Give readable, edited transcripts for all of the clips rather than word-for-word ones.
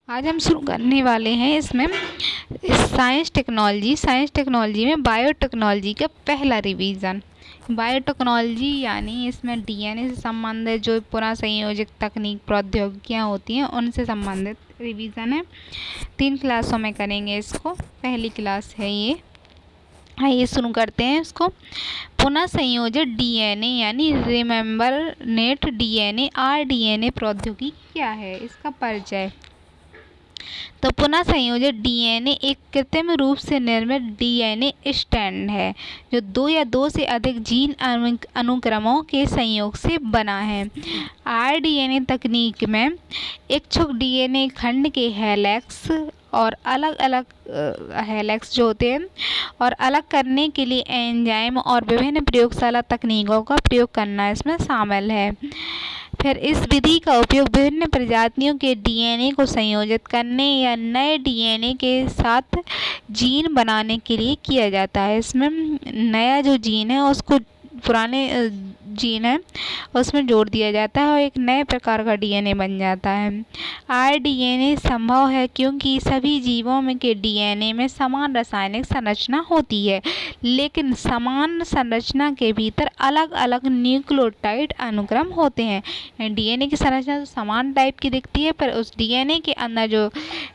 आज हम शुरू करने वाले हैं इसमें साइंस टेक्नोलॉजी में बायोटेक्नोलॉजी का पहला रिवीजन। बायोटेक्नोलॉजी यानी इसमें डीएनए से संबंधित जो पुनः संयोजक तकनीक प्रौद्योगिकियाँ होती हैं उनसे संबंधित रिवीजन है। 3 क्लासों में करेंगे इसको। पहली क्लास है ये। आइए शुरू करते हैं इसको। पुनः संयोजित डीएनए यानी रिमेम्बरनेट डीएनए आरडीएनए प्रौद्योगिकी क्या है, इसका परिचय। तो पुनः संयोजित डीएनए एक कृत्रिम रूप से निर्मित डीएनए स्ट्रैंड है जो 2 या 2 से अधिक जीन अनुक्रमों के संयोग से बना है। आरडीएनए तकनीक में इच्छुक डीएनए खंड के हेलिक्स और अलग हेलिक्स जो होते हैं और अलग करने के लिए एंजाइम और विभिन्न प्रयोगशाला तकनीकों का प्रयोग करना इसमें शामिल है। फिर इस विधि का उपयोग विभिन्न प्रजातियों के डीएनए को संयोजित करने या नए डीएनए के साथ जीन बनाने के लिए किया जाता है। इसमें नया जो जीन है उसको पुराने जीन है उसमें जोड़ दिया जाता है और एक नए प्रकार का डीएनए बन जाता है। आरडीएनए संभव है क्योंकि सभी जीवों में के डीएनए में समान रासायनिक संरचना होती है, लेकिन समान संरचना के भीतर अलग अलग न्यूक्लियोटाइड अनुक्रम होते हैं। डीएनए की संरचना तो समान टाइप की दिखती है, पर उस डीएनए के अंदर जो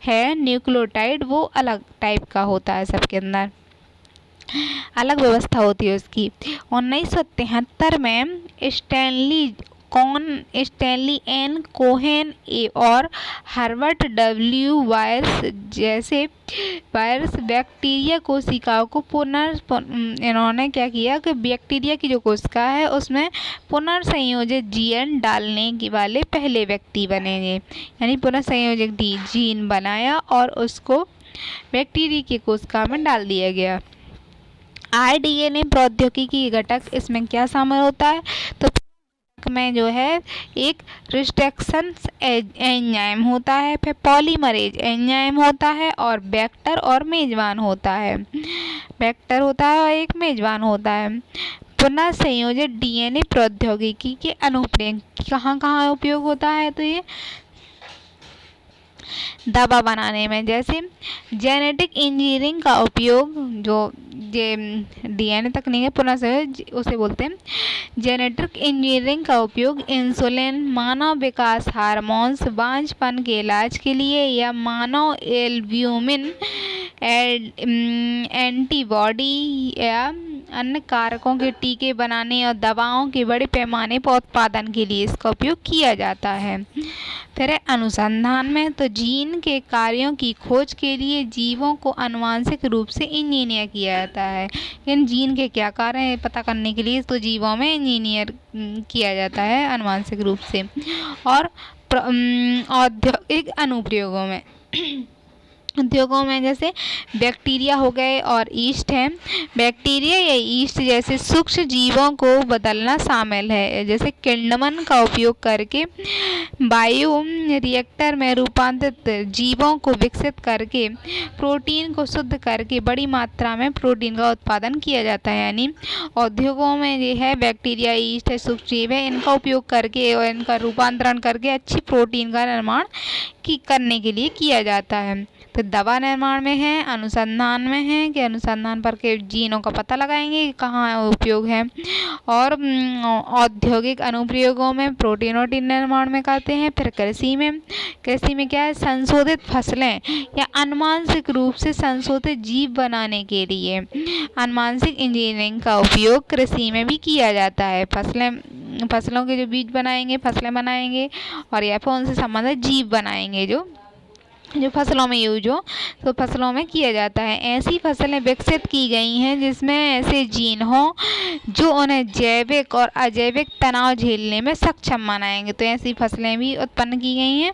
है न्यूक्लियोटाइड वो अलग टाइप का होता है, सबके अंदर अलग व्यवस्था होती है उसकी। 1973 में स्टैनली एन कोहेन और हर्बर्ट डब्ल्यू वायर्स जैसे वायरस बैक्टीरिया कोशिकाओं को इन्होंने क्या किया कि बैक्टीरिया की जो कोशिका है उसमें पुनर्संयोजित जीन डालने के वाले पहले व्यक्ति बने। यानी पुनर्संयोजित जीन बनाया और उसको बैक्टीरिया की कोशिका में डाल दिया गया। आरडीएनए प्रौद्योगिकी घटक इसमें क्या शामिल होता है, तो में जो है एक रिस्ट्रिक्शन एंजाइम होता है, फिर पॉलीमरेज एंजाइम होता है और वेक्टर और मेजबान होता है। वेक्टर होता है और एक मेजबान होता है। पुनः संयोजित डीएनए प्रौद्योगिकी के अनुप्रयोग कहाँ कहाँ उपयोग होता है, तो ये दवा बनाने में, जैसे जेनेटिक इंजीनियरिंग का उपयोग, जो डीएनए तकनीक है पुनः से उसे बोलते हैं जेनेटिक इंजीनियरिंग का उपयोग इंसुलिन, मानव विकास हार्मोन्स, बांझपन के इलाज के लिए या मानव एल्ब्यूमिन एंटीबॉडी या अन्य कारकों के टीके बनाने और दवाओं के बड़े पैमाने पर उत्पादन के लिए इसका उपयोग किया जाता है। फिर अनुसंधान में, तो जीन के कार्यों की खोज के लिए जीवों को आनुवंशिक रूप से इंजीनियर किया जाता है। इन जीन के क्या कार्य हैं पता करने के लिए तो जीवों में इंजीनियर किया जाता है आनुवंशिक रूप से। और औद्योगिक अनुप्रयोगों में उद्योगों में जैसे बैक्टीरिया हो गए और ईस्ट है। बैक्टीरिया या ईस्ट जैसे सूक्ष्म जीवों को बदलना शामिल है, जैसे किण्वन का उपयोग करके बायो रिएक्टर में रूपांतरित जीवों को विकसित करके प्रोटीन को शुद्ध करके बड़ी मात्रा में प्रोटीन का उत्पादन किया जाता है। यानी उद्योगों में ये है बैक्टीरिया, ईस्ट है, सूक्ष्म जीव है, इनका उपयोग करके और इनका रूपांतरण करके अच्छी प्रोटीन का निर्माण करने के लिए किया जाता है। तो दवा निर्माण में है, अनुसंधान में है कि अनुसंधान पर के जीनों का पता लगाएंगे कि कहाँ उपयोग है। और औद्योगिक अनुप्रयोगों में प्रोटीन निर्माण में करते हैं। फिर कृषि में क्या है, संशोधित फसलें या आनुवंशिक रूप से संशोधित जीव बनाने के लिए आनुवंशिक इंजीनियरिंग का उपयोग कृषि में भी किया जाता है। फसलों के जो बीज बनाएंगे, फसलें बनाएंगे और या फिर उनसे संबंधित जीव बनाएंगे जो फसलों में यूज हो, तो फसलों में किया जाता है। ऐसी फसलें विकसित की गई हैं जिसमें ऐसे जीन हो जो उन्हें जैविक और अजैविक तनाव झेलने में सक्षम बनाएंगे। तो ऐसी फसलें भी उत्पन्न की गई हैं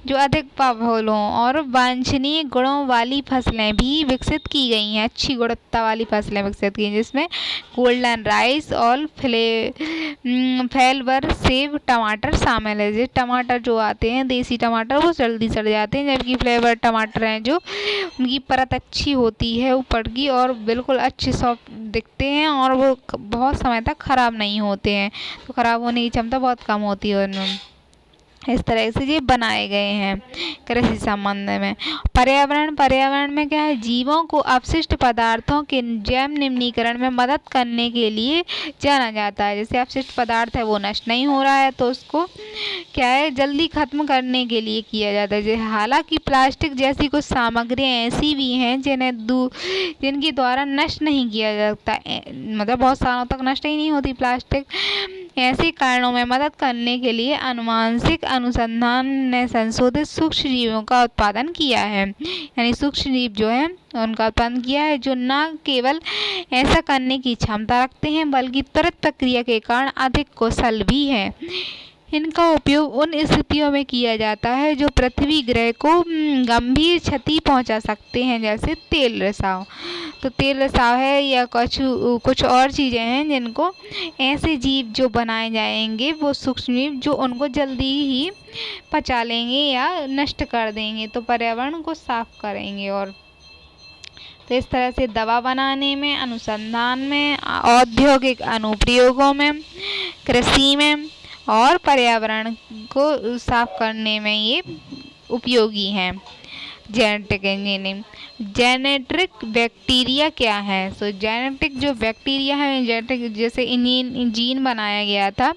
जो अधिक प्रबल हों और वांछनीय गुणों वाली फसलें भी विकसित की गई हैं। अच्छी गुणवत्ता वाली फसलें विकसित की हैं जिसमें गोल्डन राइस और फ्लेवर सेब टमाटर शामिल है। जैसे टमाटर जो आते हैं देसी टमाटर वो जल्दी सड़ जाते हैं, जबकि फ्लेवर टमाटर हैं जो उनकी परत अच्छी होती है ऊपर की और बिल्कुल अच्छे सॉफ्ट दिखते हैं और वो बहुत समय तक ख़राब नहीं होते हैं। तो ख़राब होने की क्षमता बहुत कम होती है उनमें। इस तरह से ये बनाए गए हैं कृषि संबंध में। पर्यावरण में क्या है, जीवों को अपशिष्ट पदार्थों के जैव निम्नीकरण में मदद करने के लिए जाना जाता है। जैसे अपशिष्ट पदार्थ है वो नष्ट नहीं हो रहा है तो उसको क्या है जल्दी खत्म करने के लिए किया जाता है। हालांकि प्लास्टिक जैसी कुछ सामग्रियां ऐसी भी हैं जिनके द्वारा नष्ट नहीं किया जाता, मतलब बहुत सालों तक नष्ट ही नहीं होती प्लास्टिक। ऐसे कारणों में मदद करने के लिए आनुवंशिक अनुसंधान ने संशोधित सूक्ष्म जीवों का उत्पादन किया है, यानी सूक्ष्म जीव जो है उनका उत्पादन किया है जो न केवल ऐसा करने की क्षमता रखते हैं बल्कि त्वरित प्रक्रिया के कारण अधिक कुशल भी हैं। इनका उपयोग उन स्थितियों में किया जाता है जो पृथ्वी ग्रह को गंभीर क्षति पहुंचा सकते हैं, जैसे तेल रिसाव। तो तेल रिसाव है या कुछ और चीज़ें हैं जिनको ऐसे जीव जो बनाए जाएंगे वो सूक्ष्म जीव जो उनको जल्दी ही पचा लेंगे या नष्ट कर देंगे, तो पर्यावरण को साफ करेंगे। और तो इस तरह से दवा बनाने में, अनुसंधान में, औद्योगिक अनुप्रयोगों में, कृषि में और पर्यावरण को साफ करने में ये उपयोगी हैं। जेनेटिक इंजीनियरिंग, जेनेटिक बैक्टीरिया क्या है? तो जेनेटिक जो बैक्टीरिया है, जेनेटिक जैसे जीन बनाया गया था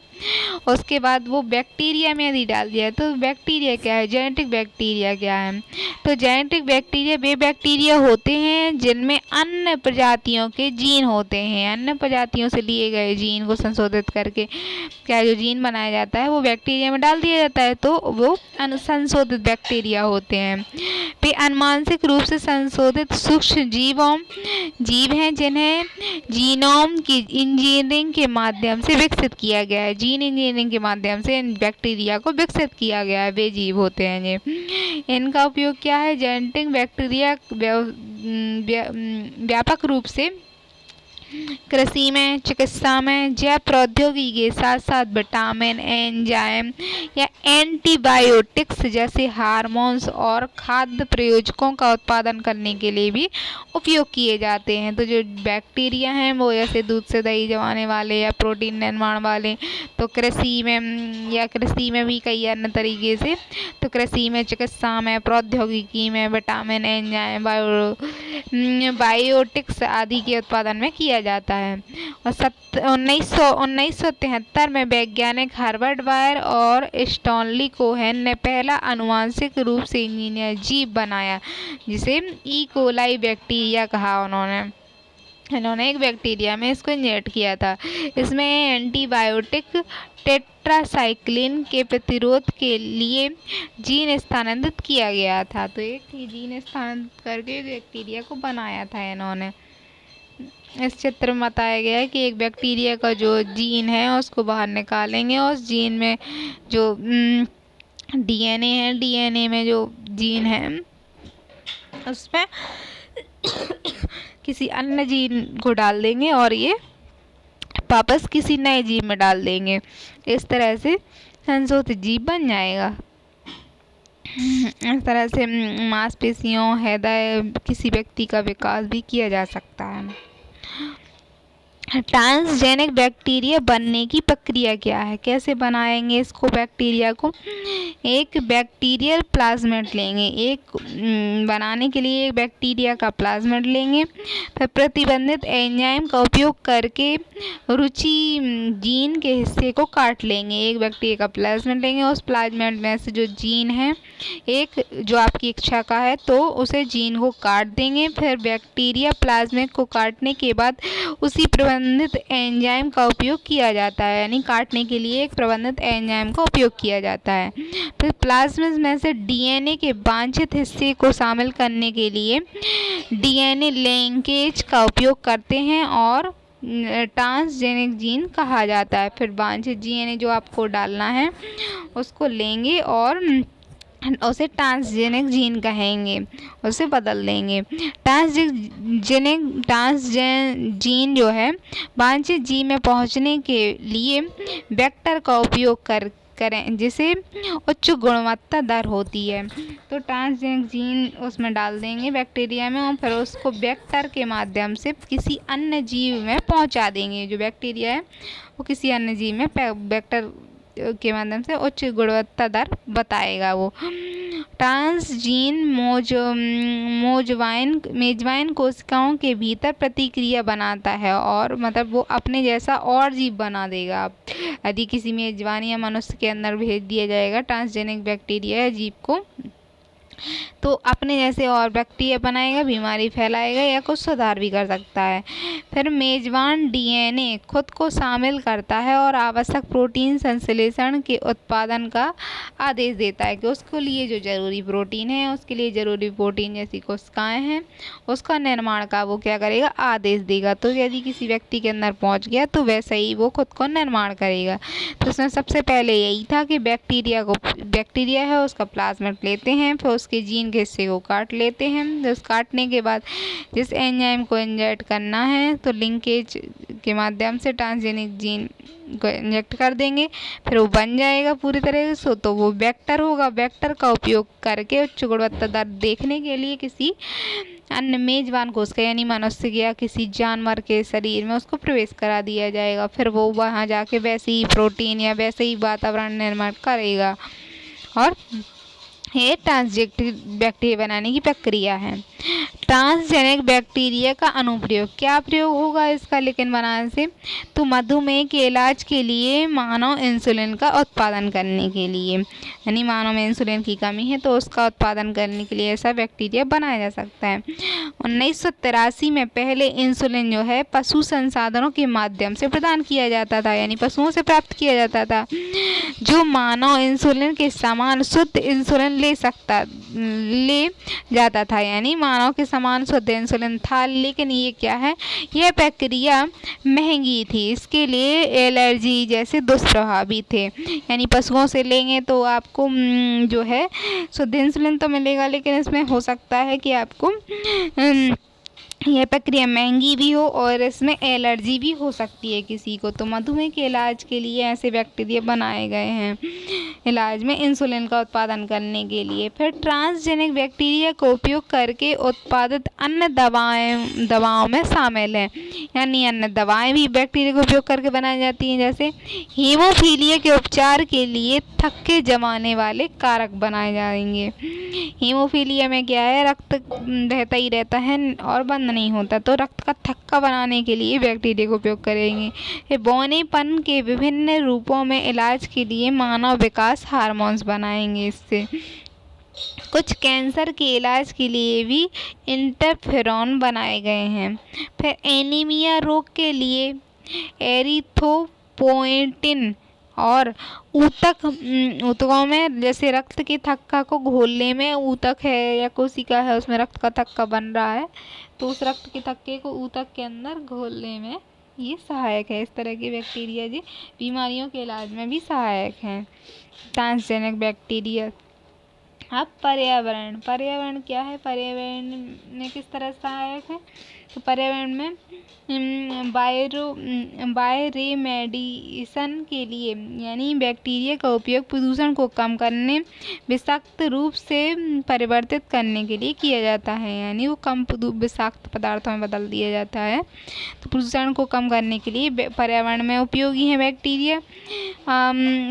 उसके बाद वो बैक्टीरिया में यदि डाल दिया तो बैक्टीरिया क्या है, जेनेटिक बैक्टीरिया क्या है? तो जेनेटिक बैक्टीरिया वे बैक्टीरिया होते हैं जिनमें अन्य प्रजातियों के जीन होते हैं। अन्य प्रजातियों से लिए गए जीन को संशोधित करके क्या जो जीन बनाया जाता है वो बैक्टीरिया में डाल दिया जाता है तो वो संशोधित बैक्टीरिया होते हैं। वे आनुवंशिक रूप से संशोधित सूक्ष्म जीव हैं जिन्हें जीनोम की इंजीनियरिंग के माध्यम से विकसित किया गया है। जीन इंजीनियरिंग के माध्यम से इन बैक्टीरिया को विकसित किया गया है, वे जीव होते हैं ये। इनका उपयोग क्या है, जेनेटिक बैक्टीरिया व्यापक रूप से कृषि में, चिकित्सा में, जैव प्रौद्योगिकी के साथ साथ विटामिन, एंजाइम या एंटीबायोटिक्स जैसे हार्मोन्स और खाद्य प्रयोजकों का उत्पादन करने के लिए भी उपयोग किए जाते हैं। तो जो बैक्टीरिया हैं वो जैसे दूध से दही जमाने वाले या प्रोटीन निर्माण वाले, तो कृषि में भी कई अन्य तरीके से, तो कृषि में, चिकित्सा में, प्रौद्योगिकी में विटामिन, एंजाइम, बायोटिक्स आदि के उत्पादन में किया जाता है। और 1973 में वैज्ञानिक हर्बर्ट बायर और स्टैनली कोहेन ने पहला आनुवंशिक रूप से इंजीनियर जीव बनाया जिसे ई कोलाई बैक्टीरिया कहा। इन्होंने एक बैक्टीरिया में इसको इंजेक्ट किया था। इसमें एंटीबायोटिक टेट्रासाइक्लिन के प्रतिरोध के लिए जीन स्थानांतरित किया गया था। तो एक ही जीन स्थानांतरित करके बैक्टीरिया को बनाया था इन्होंने। इस चित्र में बताया गया है कि एक बैक्टीरिया का जो जीन है उसको बाहर निकालेंगे और उस जीन में जो डीएनए है, डीएनए में जो जीन है उसमें किसी अन्य जीन को डाल देंगे और ये वापस किसी नए जीव में डाल देंगे। इस तरह से संशोधित जीव बन जाएगा। इस तरह से मांसपेशियों, हृदय, किसी व्यक्ति का विकास भी किया जा सकता है। ट्रांसजेनिक बैक्टीरिया बनने की प्रक्रिया क्या है, कैसे बनाएंगे इसको बैक्टीरिया को? एक बैक्टीरियल प्लाज्मिड लेंगे, एक बनाने के लिए एक बैक्टीरिया का प्लाज्मिड लेंगे, फिर प्रतिबंधित एंजाइम का उपयोग करके रुचि जीन के हिस्से को काट लेंगे। एक बैक्टीरिया का प्लाज्मिड लेंगे, उस प्लाज्मिड में से जो जीन है एक जो आपकी इच्छा का है तो उसे जीन को काट देंगे। फिर बैक्टीरिया प्लाज्मिड को काटने के बाद उसी प्रबंधित एंजाइम का उपयोग किया जाता है, यानी काटने के लिए एक प्रबंधित एंजाइम का उपयोग किया जाता है। फिर प्लाज्मिड में से डीएनए के वांछित हिस्से को शामिल करने के लिए डीएनए लिंकेज का उपयोग करते हैं और ट्रांसजेनिक जीन कहा जाता है। फिर वांछित डीएनए जो आपको डालना है उसको लेंगे और उसे ट्रांसजेनिक जीन कहेंगे, उसे बदल देंगे। ट्रांसजेन जीन जो है वांछित जीन में पहुंचने के लिए वेक्टर का उपयोग करें जिसे उच्च गुणवत्ता दर होती है। तो ट्रांसजेनिक जीन उसमें डाल देंगे बैक्टीरिया में और फिर उसको वेक्टर के माध्यम से किसी अन्य जीव में पहुंचा देंगे। जो बैक्टीरिया है वो किसी अन्य जीव में वेक्टर के माध्यम से उच्च गुणवत्ता दर बताएगा वो। ट्रांसजीन मेजबाइन कोशिकाओं के भीतर प्रतिक्रिया बनाता है और मतलब वो अपने जैसा और जीव बना देगा। यदि किसी मेजबान या मनुष्य के अंदर भेज दिया जाएगा ट्रांसजेनिक बैक्टीरिया या जीव को, तो अपने जैसे और बैक्टीरिया बनाएगा, बीमारी फैलाएगा या कुछ सुधार भी कर सकता है। फिर मेजबान डीएनए खुद को शामिल करता है और आवश्यक प्रोटीन संश्लेषण के उत्पादन का आदेश देता है कि उसके लिए जो जरूरी प्रोटीन है, उसके लिए जरूरी प्रोटीन जैसी कोशिकाएं हैं, उसका निर्माण का वो क्या करेगा, आदेश देगा। तो यदि किसी व्यक्ति के अंदर पहुंच गया तो वैसे ही वो खुद को निर्माण करेगा। तो इसमें सबसे पहले यही था कि बैक्टीरिया है उसका प्लाज्मिड लेते हैं, फिर उसके जीन के हिस्से को काट लेते हैं। उस काटने के बाद जिस एंजाइम को इंजेक्ट करना है तो लिंकेज के माध्यम से ट्रांसजेनिक जीन को इंजेक्ट कर देंगे, फिर वो बन जाएगा पूरी तरह से। तो वो वेक्टर होगा। वेक्टर का उपयोग करके उच्च गुणवत्ता दर देखने के लिए किसी अन्य मेजबान कोशिका यानी मनुष्य या किसी जानवर के शरीर में उसको प्रवेश करा दिया जाएगा। फिर वो वहाँ जाके वैसे ही प्रोटीन या वैसे ही वातावरण निर्माण करेगा और ये ट्रांसजेनिक बैक्टीरिया बनाने की प्रक्रिया है। ट्रांसजेनिक बैक्टीरिया का अनुप्रयोग, क्या प्रयोग होगा इसका लेकिन बनाने से, तो मधुमेह के इलाज के लिए मानव इंसुलिन का उत्पादन करने के लिए, यानी मानव में इंसुलिन की कमी है तो उसका उत्पादन करने के लिए ऐसा बैक्टीरिया बनाया जा सकता है। 1983 में पहले इंसुलिन जो है पशु संसाधनों के माध्यम से प्रदान किया जाता था, यानी पशुओं से प्राप्त किया जाता था, जो मानव इंसुलिन के समान शुद्ध इंसुलिन ले जाता था, यानी मानव के समान शुद्ध इंसुलिन था। लेकिन ये क्या है, यह प्रक्रिया महंगी थी, इसके लिए एलर्जी जैसे दुष्प्रभाव भी थे। यानी पशुओं से लेंगे तो आपको जो है शुद्ध इंसुलिन तो मिलेगा, लेकिन इसमें हो सकता है कि आपको यह प्रक्रिया महंगी भी हो और इसमें एलर्जी भी हो सकती है किसी को। तो मधुमेह के इलाज के लिए ऐसे बैक्टीरिया बनाए गए हैं इलाज में इंसुलिन का उत्पादन करने के लिए। फिर ट्रांसजेनिक बैक्टीरिया का उपयोग करके उत्पादित अन्य दवाओं में शामिल हैं, यानी अन्य दवाएं भी बैक्टीरिया का उपयोग करके बनाई जाती हैं। जैसे हीमोफीलिया के उपचार के लिए थक्के जमाने वाले कारक बनाए जाएंगे। हीमोफीलिया में क्या है, रक्त बहता ही रहता है और बंद नहीं होता, तो रक्त का थक्का बनाने के लिए बैक्टीरिया का उपयोग करेंगे। बौनेपन के विभिन्न रूपों में इलाज के लिए मानव विकास हार्मोन्स बनाएंगे। इससे कुछ कैंसर के इलाज के लिए भी इंटरफेरॉन बनाए गए हैं। फिर एनीमिया रोग के लिए एरिथ्रोपोएटिन और ऊतकों में, जैसे रक्त के थक्का को घोलने में ऊतक है या कोशिका है उसमें रक्त का थक्का बन रहा है, तो उस रक्त के थक्के को ऊतक के अंदर घोलने में ये सहायक है। इस तरह के बैक्टीरिया जी बीमारियों के इलाज में भी सहायक हैं ट्रांसजेनिक बैक्टीरिया। अब पर्यावरण क्या है, पर्यावरण में किस तरह सहायक है, तो पर्यावरण में बायोरेमेडिएशन के लिए, यानी बैक्टीरिया का उपयोग प्रदूषण को कम करने, विषाक्त रूप से परिवर्तित करने के लिए किया जाता है, यानी वो कम विषाक्त पदार्थों में बदल दिया जाता है। तो प्रदूषण को कम करने के लिए पर्यावरण में उपयोगी है बैक्टीरिया।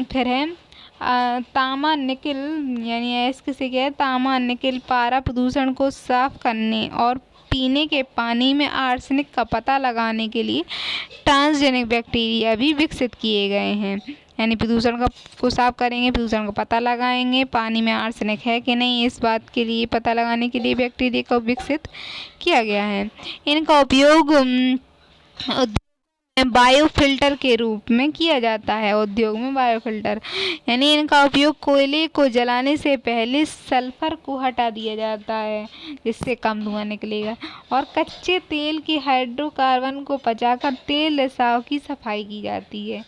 फिर है तांबा निकिल, यानी ऐसे किसे क्या है, तांबा निकिल पारा प्रदूषण को साफ करने और पीने के पानी में आर्सेनिक का पता लगाने के लिए ट्रांसजेनिक बैक्टीरिया भी विकसित किए गए हैं। यानी प्रदूषण को साफ करेंगे, प्रदूषण का पता लगाएंगे, पानी में आर्सेनिक है कि नहीं इस बात के लिए पता लगाने के लिए बैक्टीरिया को विकसित किया गया है। इनका उपयोग बायोफिल्टर के रूप में किया जाता है। उद्योग में बायोफिल्टर, यानी इनका उपयोग कोयले को जलाने से पहले सल्फर को हटा दिया जाता है जिससे कम धुआं निकलेगा, और कच्चे तेल के हाइड्रोकार्बन को पचाकर तेल रिसाव की सफाई की जाती है।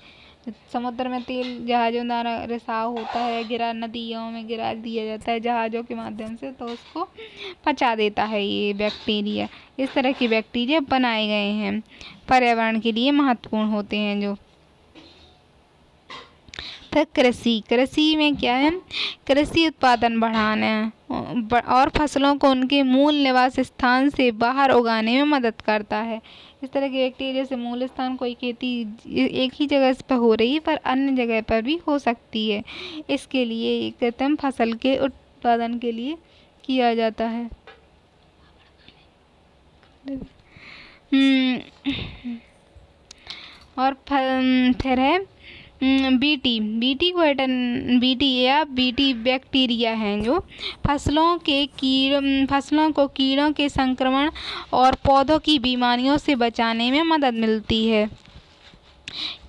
समुद्र में तेल जहाज़ों द्वारा रिसाव होता है, नदियों में गिरा दिया जाता है जहाज़ों के माध्यम से, तो उसको पचा देता है ये बैक्टीरिया। इस तरह के बैक्टीरिया बनाए गए हैं, पर्यावरण के लिए महत्वपूर्ण होते हैं जो। फिर कृषि में क्या है, कृषि उत्पादन बढ़ाना और फसलों को उनके मूल निवास स्थान से बाहर उगाने में मदद करता है। इस तरह के व्यक्ति जैसे मूल स्थान कोई खेती एक ही जगह पर हो रही है पर अन्य जगह पर भी हो सकती है, इसके लिए कृत्रिम फसल के उत्पादन के लिए किया जाता है। और फिर है बीटी बैक्टीरिया हैं जो फसलों को कीड़ों के संक्रमण और पौधों की बीमारियों से बचाने में मदद मिलती है।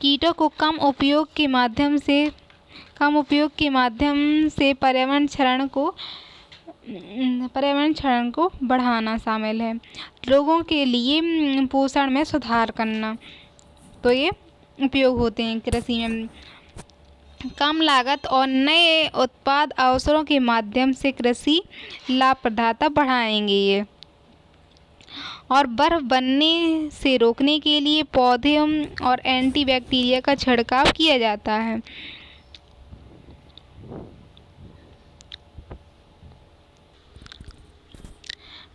कीटों को कम उपयोग के माध्यम से पर्यावरण क्षरण को बढ़ाना शामिल है। लोगों के लिए पोषण में सुधार करना, तो ये उपयोग होते हैं कृषि में। कम लागत और नए उत्पाद अवसरों के माध्यम से कृषि लाभप्रदता बढ़ाएंगे ये। और बर्फ बनने से रोकने के लिए पौधे और एंटीबैक्टीरिया का छिड़काव किया जाता है।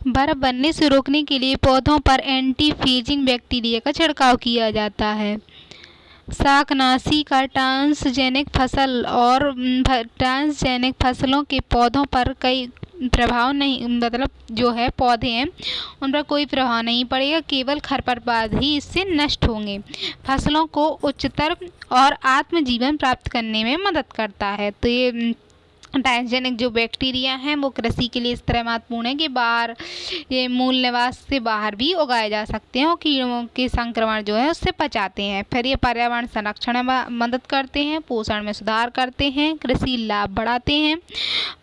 बर्फ बनने से रोकने के लिए पौधों पर एंटीफेजिंग बैक्टीरिया का छिड़काव किया जाता है। शाकनाशी का ट्रांसजेनिक फसलों के पौधों पर कई प्रभाव नहीं, मतलब जो है पौधे हैं उन पर कोई प्रभाव नहीं पड़ेगा, केवल खरपतवार ही इससे नष्ट होंगे। फसलों को उच्चतर और आत्मजीवन प्राप्त करने में मदद करता है। तो ये ट्रांसजेनिक जो बैक्टीरिया हैं वो कृषि के लिए इस तरह महत्वपूर्ण है कि बाहर ये मूल निवास से बाहर भी उगाए जा सकते हैं और कीड़ों के संक्रमण जो है उससे बचाते हैं। फिर ये पर्यावरण संरक्षण में मदद करते हैं, पोषण में सुधार करते हैं, कृषि लाभ बढ़ाते हैं,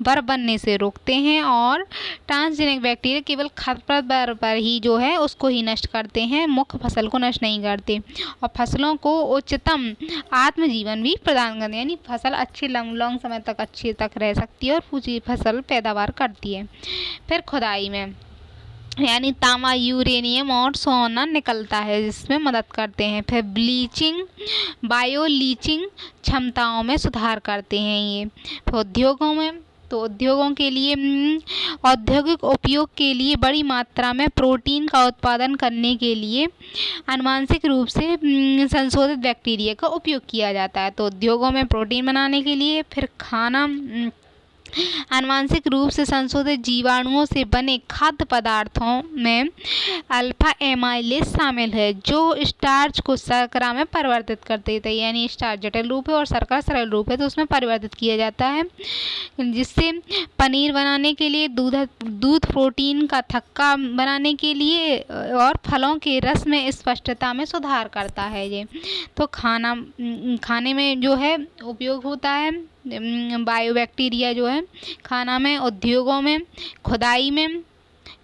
बर्फ बनने से रोकते हैं और ट्रांसजेनिक बैक्टीरिया केवल खरपतवार पर ही जो है उसको ही नष्ट करते हैं, मुख्य फसल को नष्ट नहीं करते और फसलों को उच्चतम आत्मजीवन भी प्रदान करते हैं, यानी फसल अच्छे लंबे समय तक अच्छे तक रह सकती है और पूरी फसल पैदावार करती है। फिर खुदाई में यानी तांबा, यूरेनियम और सोना निकलता है जिसमें मदद करते हैं। फिर बायो लीचिंग क्षमताओं में सुधार करते हैं ये। फिर उद्योगों के लिए औद्योगिक उपयोग के लिए बड़ी मात्रा में प्रोटीन का उत्पादन करने के लिए आनुवंशिक रूप से संशोधित बैक्टीरिया का उपयोग किया जाता है। तो उद्योगों में प्रोटीन बनाने के लिए फिर आनुवंशिक रूप से संशोधित जीवाणुओं से बने खाद्य पदार्थों में अल्फा एमाइलेज शामिल है जो स्टार्च को शर्करा में परिवर्तित करते थे, यानी स्टार्च जटिल रूप है और शर्करा सरल रूप है तो उसमें परिवर्तित किया जाता है, जिससे पनीर बनाने के लिए दूध प्रोटीन का थक्का बनाने के लिए और फलों के रस में स्पष्टता में सुधार करता है ये। तो खाने में जो है उपयोग होता है बायोबैक्टीरिया जो है खाना में, उद्योगों में, खुदाई में,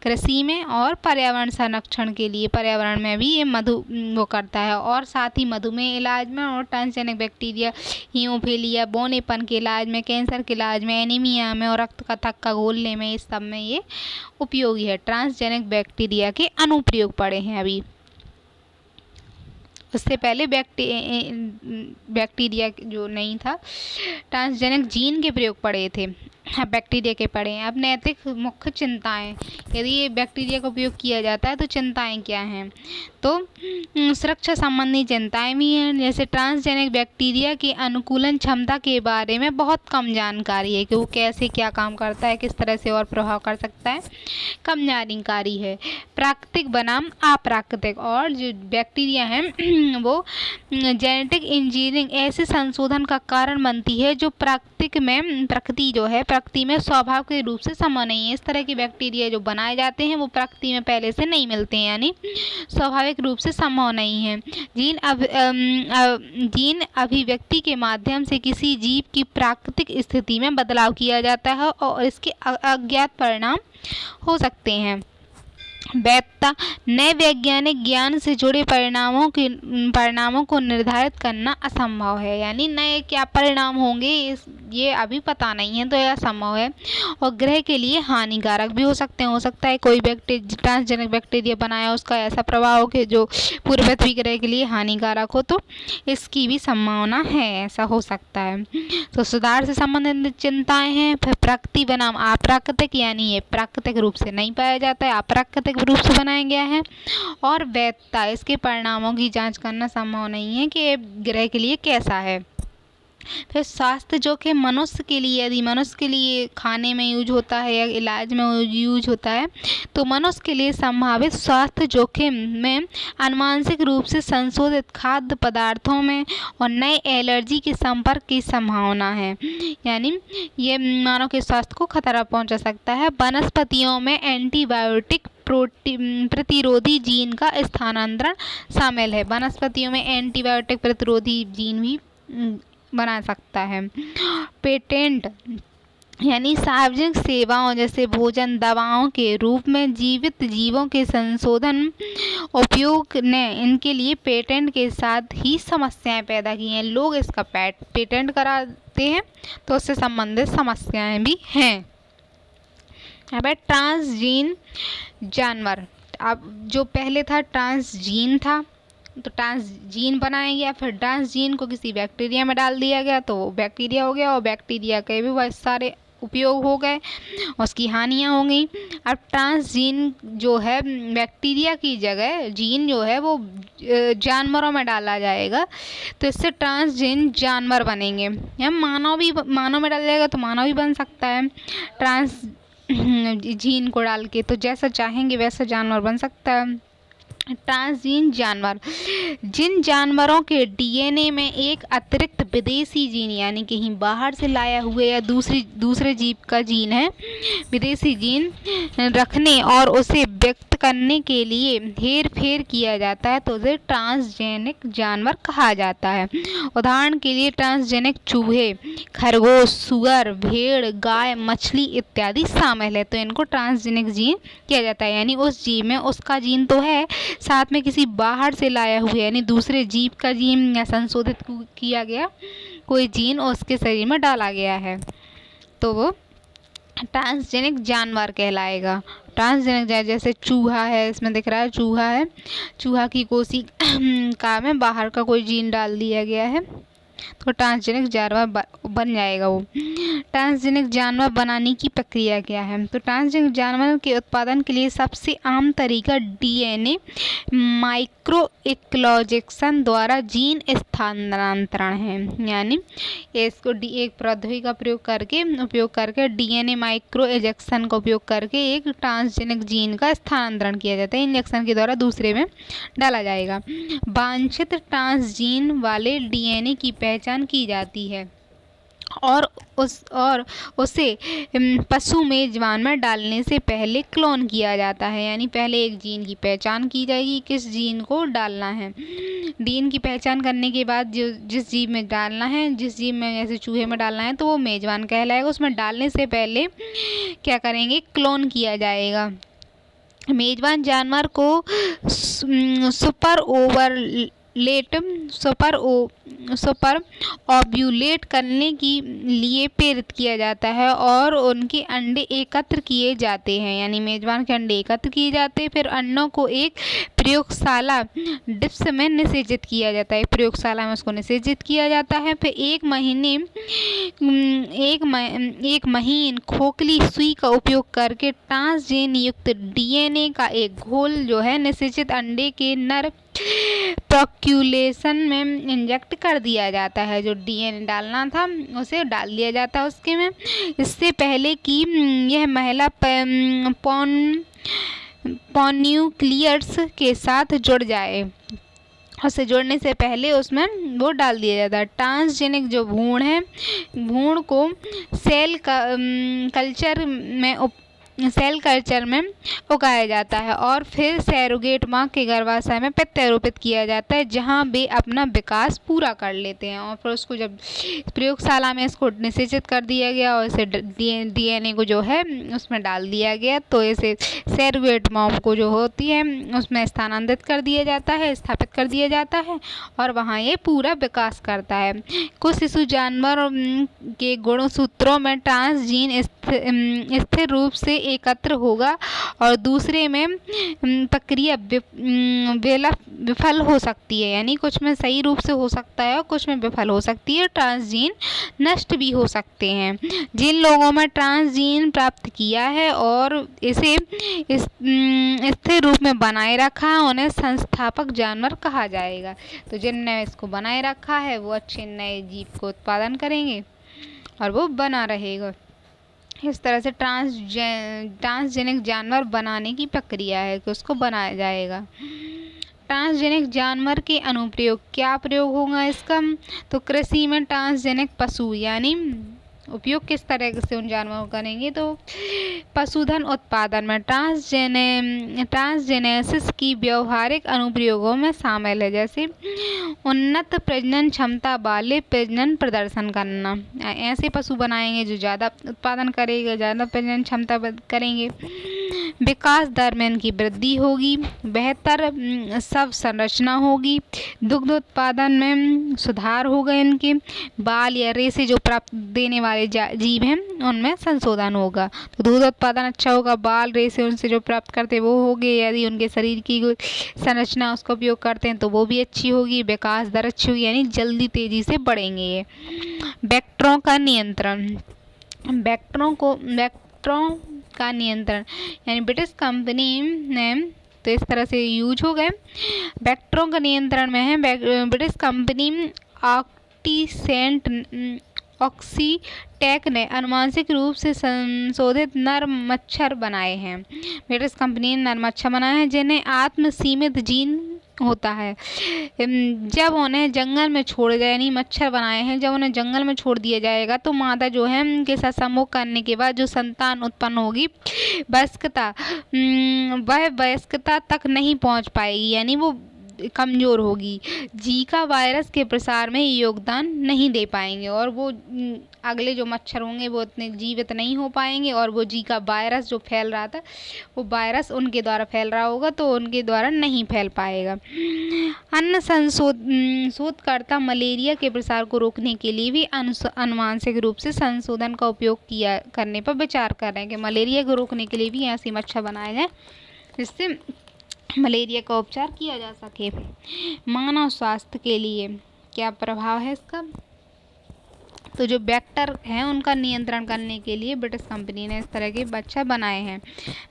कृषि में और पर्यावरण संरक्षण के लिए पर्यावरण में भी ये वो करता है। और साथ ही मधुमेह इलाज में और ट्रांसजेनिक बैक्टीरिया हीमोफीलिया, बौनेपन के इलाज में, कैंसर के इलाज में, एनीमिया में और रक्त का थक्का घोलने में, इस सब में ये उपयोगी है। ट्रांसजेनिक बैक्टीरिया के अनुप्रयोग पड़े हैं अभी, उससे पहले बैक्टीरिया जो नहीं था, ट्रांसजेनिक जीन के प्रयोग पड़े थे, बैक्टीरिया के पड़े हैं। अब नैतिक मुख्य चिंताएं, यदि ये बैक्टीरिया का उपयोग किया जाता है तो चिंताएं क्या हैं, तो सुरक्षा संबंधी चिंताएं भी हैं, जैसे ट्रांसजेनिक बैक्टीरिया की अनुकूलन क्षमता के बारे में बहुत कम जानकारी है कि वो कैसे क्या काम करता है, किस तरह से और प्रभाव कर सकता है, कम जानकारी है। प्राकृतिक बनाम अप्राकृतिक, और जो बैक्टीरिया हैं वो जेनेटिक इंजीनियरिंग ऐसे संशोधन का कारण बनती है जो प्रकृति में स्वाभाविक रूप से संभव नहीं है। इस तरह के बैक्टीरिया जो बनाए जाते हैं वो प्रकृति में पहले से नहीं मिलते हैं, यानी स्वाभाविक रूप से संभव नहीं है। जीन अभिव्यक्ति के माध्यम से किसी जीव की प्राकृतिक स्थिति में बदलाव किया जाता है और इसके अज्ञात परिणाम हो सकते हैं। वैधता नए वैज्ञानिक ज्ञान से जुड़े परिणामों को निर्धारित करना असंभव है, यानी नए क्या परिणाम होंगे ये अभी पता नहीं है, तो यह असंभव है। और ग्रह के लिए हानिकारक भी हो सकता है कोई ट्रांसजेनिक बैक्टीरिया बनाया, उसका ऐसा प्रभाव हो कि जो पूरे पृथ्वी ग्रह के लिए हानिकारक हो, तो इसकी भी संभावना है, ऐसा हो सकता है। तो सुधार से संबंधित चिंताएं हैं। फिर प्रकृति बनाम अप्राकृतिक, यानी ये प्राकृतिक रूप से नहीं पाया जाता है, अप्राकृतिक रूप से बनाया गया है। और वैधता, इसके परिणामों की जांच करना संभव नहीं है कि ग्रह के लिए कैसा है। फिर स्वास्थ्य जोखिम मनुष्य के लिए, यदि मनुष्य के लिए खाने में यूज होता है या इलाज में यूज होता है, तो मनुष्य के लिए संभावित स्वास्थ्य जोखिम में आनुवंशिक रूप से संशोधित खाद्य पदार्थों में और नए एलर्जी के संपर्क की संभावना है, यानी ये मानव के स्वास्थ्य को खतरा पहुंचा सकता है। वनस्पतियों में एंटीबायोटिक प्रतिरोधी जीन का स्थानांतरण शामिल है। वनस्पतियों में एंटीबायोटिक प्रतिरोधी जीन भी बना सकता है। पेटेंट, यानी सार्वजनिक सेवाओं जैसे भोजन, दवाओं के रूप में जीवित जीवों के संशोधन उपयोग ने इनके लिए पेटेंट के साथ ही समस्याएं पैदा की हैं। लोग इसका पेटेंट कराते हैं, तो उससे संबंधित समस्याएं भी हैं। अब है ट्रांसजीन जानवर। अब जो पहले था ट्रांसजीन था, तो ट्रांसजीन बनाया गया, फिर ट्रांसजीन को किसी बैक्टीरिया में डाल दिया गया, तो वो बैक्टीरिया हो गया, और बैक्टीरिया के भी बहुत सारे उपयोग हो गए, उसकी हानियाँ हो गई। अब ट्रांसजीन जो है, बैक्टीरिया की जगह जीन जो है वो जानवरों में डाला जाएगा, तो इससे ट्रांसजीन जानवर बनेंगे। या मानव में डाला जाएगा तो मानव भी बन सकता है ट्रांस जीन को डाल के, तो जैसा चाहेंगे वैसा जानवर बन सकता है। ट्रांसजीन जानवर, जिन जानवरों के डीएनए में एक अतिरिक्त विदेशी जीन, यानी कहीं बाहर से लाया हुआ या दूसरे जीव का जीन है, विदेशी जीन रखने और उसे व्यक्त करने के लिए हेर फेर किया जाता है, तो उसे ट्रांसजेनिक जानवर कहा जाता है। उदाहरण के लिए ट्रांसजेनिक चूहे, खरगोश, सुअर, भेड़, गाय, मछली इत्यादि शामिल है, तो इनको ट्रांसजेनिक जीन किया जाता है, यानी उस जीव में उसका जीन तो है, साथ में किसी बाहर से लाया हुआ यानी दूसरे जीव का जीन या संशोधित किया गया कोई जीन उसके शरीर में डाला गया है, तो वो ट्रांसजेनिक जानवर कहलाएगा। ट्रांसजेनिक जैसे चूहा है, इसमें दिख रहा है चूहा की कोशिका में बाहर का कोई जीन डाल दिया गया है, तो ट्रांसजेनिक जानवर बन जाएगा वो। ट्रांसजेनिक जानवर बनाने की प्रक्रिया क्या है? तो ट्रांसजेनिक जानवर के उत्पादन के लिए सबसे आम तरीका डीएनए माइक्रोइक्लोजेक्शन द्वारा जीन स्थानांतरण है, यानी इसको एक प्रौद्योगिकी का उपयोग करके डीएनए माइक्रो इंजेक्शन का उपयोग करके एक ट्रांसजेनिक जीन का स्थानांतरण किया जाता है। इंजेक्शन के द्वारा दूसरे में डाला जाएगा। वांछित ट्रांसजीन वाले डीएनए की पहचान की जाती है और उसे पशु मेजबान में डालने से पहले क्लोन किया जाता है, यानी पहले एक जीन की पहचान की जाएगी, किस जीन को डालना है। जीन की पहचान करने के बाद जिस जीव में डालना है, जिस जीव में जैसे चूहे में डालना है, तो वो मेजबान कहलाएगा। उसमें डालने से पहले क्या करेंगे, क्लोन किया जाएगा। मेजबान जानवर को सुपर ओव्यूलेट करने के लिए प्रेरित किया जाता है और उनके अंडे एकत्र किए जाते हैं, यानी मेजबान के अंडे एकत्र किए जाते हैं। फिर अंडों को एक प्रयोगशाला डिप्स में निषेचित किया जाता है, प्रयोगशाला में उसको निषेचित किया जाता है। फिर एक महीन खोखली सुई का उपयोग करके ट्रांसजीन युक्त डीएनए का एक घोल जो है निषेचित अंडे के नर पॉपुलेशन में इंजेक्ट कर दिया जाता है। जो डीएनए डालना था उसे डाल दिया जाता है उसके में, इससे पहले कि यह महिला पॉन्यूक्लियर्स के साथ जुड़ जाए। उससे जुड़ने से पहले उसमें वो डाल दिया जाता है। ट्रांसजेनिक जो भ्रूण है, भ्रूण को सेल कल्चर में सेल कल्चर में उगाया जाता है और फिर सैरोगेट माँ के गर्भाशय में प्रत्यारोपित किया जाता है, जहाँ वे अपना विकास पूरा कर लेते हैं। और फिर उसको जब प्रयोगशाला में इसको निषेचित कर दिया गया और इसे DNA को जो है उसमें डाल दिया गया, तो इसे सैरोगेट माँ को जो होती है उसमें स्थानांतरित कर दिया जाता है, स्थापित कर दिया जाता है और वहाँ ये पूरा विकास करता है। कुछ शिशु जानवर के गुणसूत्रों में ट्रांसजीन स्थिर रूप से एकत्र होगा और दूसरे में प्रक्रिया विफल हो सकती है, यानी कुछ में सही रूप से हो सकता है और कुछ में विफल हो सकती है। ट्रांसजीन नष्ट भी हो सकते हैं। जिन लोगों में ट्रांसजीन प्राप्त किया है और इसे स्थिर रूप में बनाए रखा है उन्हें संस्थापक जानवर कहा जाएगा। तो जिनने इसको बनाए रखा है वो अच्छे नए जीव को उत्पादन करेंगे और वो बना रहेगा। इस तरह से ट्रांसजेनिक जानवर बनाने की प्रक्रिया है कि उसको बनाया जाएगा। ट्रांसजेनिक जानवर के अनुप्रयोग, क्या प्रयोग होगा इसका? तो कृषि में ट्रांसजेनिक पशु यानी उपयोग किस तरह से उन जानवरों को करेंगे, तो पशुधन उत्पादन में ट्रांसजेनेसिस की व्यवहारिक अनुप्रयोगों में शामिल है, जैसे उन्नत प्रजनन क्षमता वाले प्रजनन प्रदर्शन करना। ऐसे पशु बनाएंगे जो ज़्यादा उत्पादन करेंगे, ज़्यादा प्रजनन क्षमता करेंगे। विकास दर में इनकी वृद्धि होगी, बेहतर सब संरचना होगी, दुग्ध उत्पादन में सुधार होगा, इनके बाल या रेशे जो प्राप्त देने वाले जीव हैं उनमें संशोधन होगा। तो दूध उत्पादन अच्छा होगा, बाल रेशे उनसे जो प्राप्त करते हैं वो होंगे। यदि उनके शरीर की संरचना उसका उपयोग करते हैं तो वो भी अच्छी होगी। विकास दर अच्छी होगी यानी जल्दी तेजी से बढ़ेंगे ये। वेक्टरों का नियंत्रण, वेक्टरों का नियंत्रण यानी ब्रिटिश कंपनी ने तो इस तरह से यूज हो गए। वेक्टरों का नियंत्रण में है ब्रिटिश कंपनी ऑक्सीटेक ने आनुवंशिक रूप से संशोधित नर मच्छर बनाए हैं। ब्रिटिश कंपनी ने नर मच्छर बनाए हैं जिन्हें आत्म सीमित जीन होता है। जब उन्हें जंगल में छोड़ जाए, यानी मच्छर बनाए हैं, जब उन्हें जंगल में छोड़ दिया जाएगा तो मादा जो है उनके साथ समूह करने के बाद जो संतान उत्पन्न होगी वह वयस्कता तक नहीं पहुंच पाएगी, यानी वो कमज़ोर होगी। जीका वायरस के प्रसार में योगदान नहीं दे पाएंगे और वो अगले जो मच्छर होंगे वो उतने जीवित नहीं हो पाएंगे और वो जीका वायरस जो फैल रहा था वो वायरस उनके द्वारा फैल रहा होगा तो उनके द्वारा नहीं फैल पाएगा। अन्य शोधकर्ता मलेरिया के प्रसार को रोकने के लिए भी आनुवंशिक रूप से संशोधन का उपयोग करने पर विचार कर रहे हैं कि मलेरिया को रोकने के लिए भी ऐसे मच्छर बनाए जाए जिससे मलेरिया का उपचार किया जा सके। मानव स्वास्थ्य के लिए क्या प्रभाव है इसका? तो जो वेक्टर हैं उनका नियंत्रण करने के लिए ब्रिटिश कंपनी ने इस तरह के मच्छर बनाए हैं।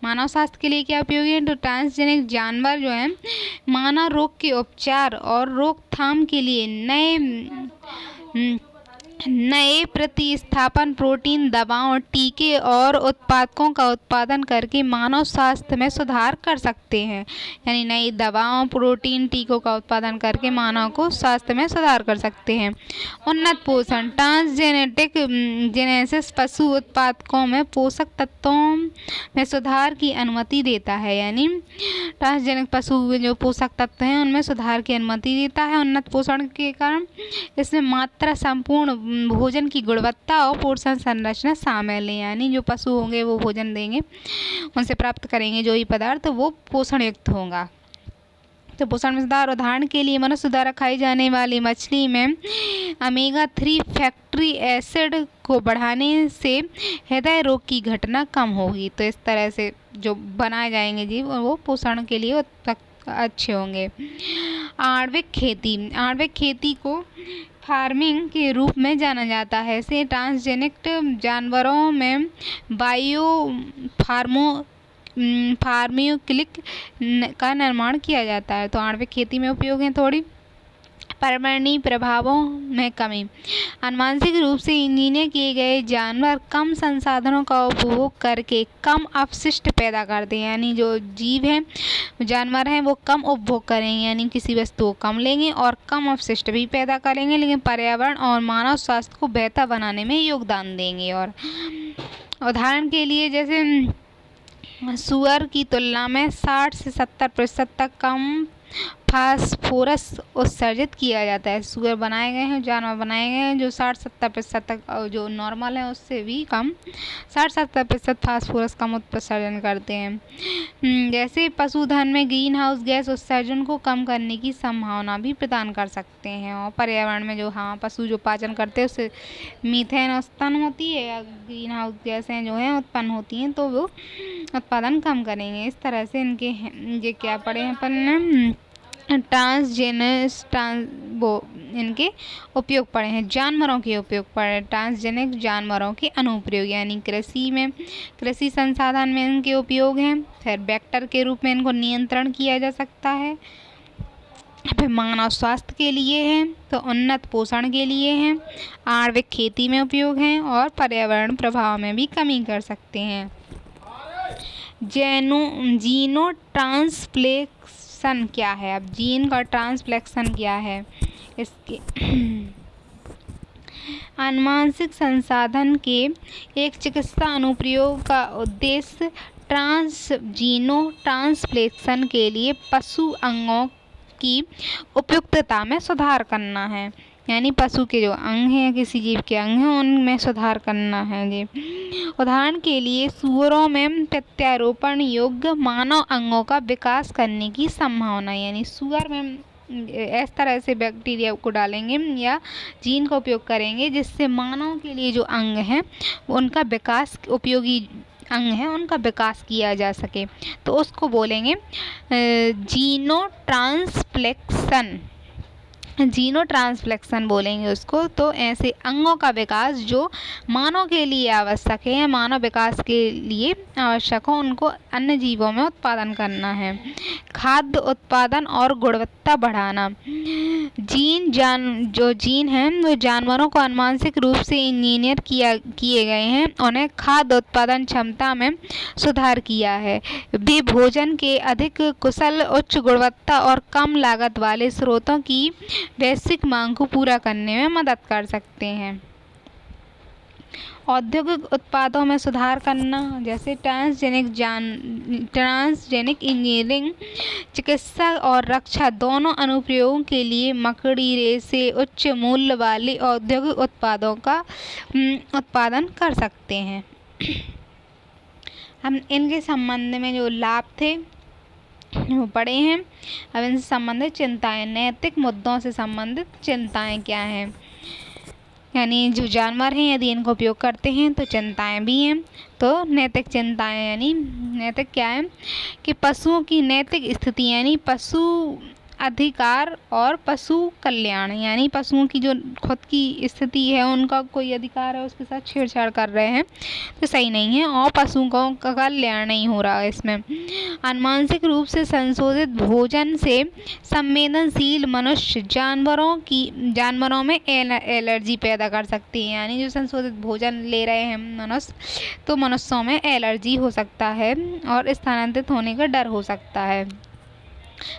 मानव स्वास्थ्य के लिए क्या उपयोगी है? तो ट्रांसजेनिक जानवर जो हैं मानव रोग के उपचार और रोकथाम के लिए नए प्रतिस्थापन प्रोटीन, दवाओं, टीके और उत्पादकों का उत्पादन करके मानव स्वास्थ्य में सुधार कर सकते हैं। यानी नई दवाओं, प्रोटीन, टीकों का उत्पादन करके मानव को स्वास्थ्य में सुधार कर सकते हैं। उन्नत पोषण, जेनेसिस पशु उत्पादकों में पोषक तत्वों में सुधार की अनुमति देता है, यानी ट्रांसजेनिक पशु में जो पोषक तत्व हैं उनमें सुधार की अनुमति देता है। उन्नत पोषण के कारण इसमें मात्रा, संपूर्ण भोजन की गुणवत्ता और पोषण संरचना शामिल है, यानी जो पशु होंगे वो भोजन देंगे, उनसे प्राप्त करेंगे जो ही पदार्थ वो पोषण युक्त होगा। तो पोषण में सुधार, उदाहरण के लिए मनुष्य द्वारा खाई जाने वाली मछली में ओमेगा-3 फैटी एसिड को बढ़ाने से हृदय रोग की घटना कम होगी। तो इस तरह से जो बनाए जाएंगे जीव वो पोषण के लिए अच्छे होंगे। आणविक खेती को फार्मिंग के रूप में जाना जाता है। ऐसे ट्रांसजेनिक जानवरों में फार्माक्यूलिक का निर्माण किया जाता है। तो आणविक खेती में उपयोग है थोड़ी। पर्यावरणीय प्रभावों में कमी, आनुवंशिक रूप से इंजीनियर किए गए जानवर कम संसाधनों का उपभोग करके कम अपशिष्ट पैदा करते हैं, यानी जो जीव हैं जानवर हैं वो कम उपभोग करेंगे, यानी किसी वस्तु को कम लेंगे और कम अपशिष्ट भी पैदा करेंगे, लेकिन पर्यावरण और मानव स्वास्थ्य को बेहतर बनाने में योगदान देंगे। और उदाहरण के लिए जैसे सुअर की तुलना में 60 से 70% तक कम फास्फोरस उत्सर्जित किया जाता है। सुअर बनाए गए हैं, जानवर बनाए गए हैं जो 60-70% तक, जो नॉर्मल है उससे भी कम 60-70% फास्फोरस कम उत्सर्जन करते हैं। जैसे पशुधन में ग्रीन हाउस गैस उत्सर्जन को कम करने की संभावना भी प्रदान कर सकते हैं। और पर्यावरण में जो पशु जो पाचन करते हैं उससे मीथेन उत्पन्न होती है या ग्रीन हाउस गैसें जो हैं उत्पन्न होती हैं, तो वो उत्पादन कम करेंगे। इस तरह से ये क्या पढ़े हैं अपन, इनके उपयोग पढ़े हैं। जानवरों के उपयोग पढ़े, ट्रांसजेनिक जानवरों के अनुप्रयोग यानी कृषि संसाधन में इनके उपयोग हैं। फिर वेक्टर के रूप में इनको नियंत्रण किया जा सकता है। फिर मानव स्वास्थ्य के लिए है, तो उन्नत पोषण के लिए हैं, आणविक खेती में उपयोग हैं और पर्यावरण प्रभाव में भी कमी कर सकते हैं। जीनो ट्रांसप्लेक्शन क्या है? अब जीन का ट्रांसप्लेक्शन क्या है? इसके आनुवंशिक संसाधन के एक चिकित्सा अनुप्रयोग का उद्देश्य जीनो ट्रांसप्लेक्शन के लिए पशु अंगों की उपयुक्तता में सुधार करना है। यानी पशु के जो अंग हैं, किसी जीव के अंग हैं, उनमें सुधार करना है। जी, उदाहरण के लिए सुअरों में प्रत्यारोपण योग्य मानव अंगों का विकास करने की संभावना, यानी सुअर में इस तरह से बैक्टीरिया को डालेंगे या जीन का उपयोग करेंगे जिससे मानव के लिए जो अंग हैं उनका विकास, उपयोगी अंग है उनका विकास किया जा सके, तो उसको बोलेंगे जीनो ट्रांसप्लेक्शन बोलेंगे उसको। तो ऐसे अंगों का विकास जो मानव के लिए आवश्यक है, मानव विकास के लिए आवश्यक हो, उनको अन्य जीवों में उत्पादन करना है। खाद्य उत्पादन और गुणवत्ता बढ़ाना। जो जीन हैं वो जानवरों को आनुवंशिक रूप से इंजीनियर किए गए हैं, उन्हें खाद्य उत्पादन क्षमता में सुधार किया है। वे भोजन के अधिक कुशल, उच्च गुणवत्ता और कम लागत वाले स्रोतों की वैश्विक मांग को पूरा करने में मदद कर सकते हैं। औद्योगिक उत्पादों में सुधार करना, जैसे ट्रांसजेनिक इंजीनियरिंग चिकित्सा और रक्षा दोनों अनुप्रयोगों के लिए मकड़ी रेशे उच्च मूल्य वाले औद्योगिक उत्पादों का उत्पादन कर सकते हैं। हम इनके संबंध में जो लाभ थे वो पढ़े हैं। अब इनसे संबंधित चिंताएं, नैतिक मुद्दों से संबंधित चिंताएं क्या हैं, यानी जो जानवर हैं यदि इनको उपयोग करते हैं तो चिंताएं भी हैं। तो नैतिक चिंताएं यानी नैतिक क्या है कि पशुओं की नैतिक स्थिति यानी पशु अधिकार और पशु कल्याण, यानी पशुओं की जो खुद की स्थिति है, उनका कोई अधिकार है, उसके साथ छेड़छाड़ कर रहे हैं तो सही नहीं है, और पशुओं का कल्याण नहीं हो रहा है इसमें। आनुवंशिक रूप से संशोधित भोजन से संवेदनशील मनुष्य जानवरों में एलर्जी पैदा कर सकती है, यानी जो संशोधित भोजन ले रहे हैं मनुष्य, तो मनुष्यों में एलर्जी हो सकता है और स्थानांतरित होने का डर हो सकता है।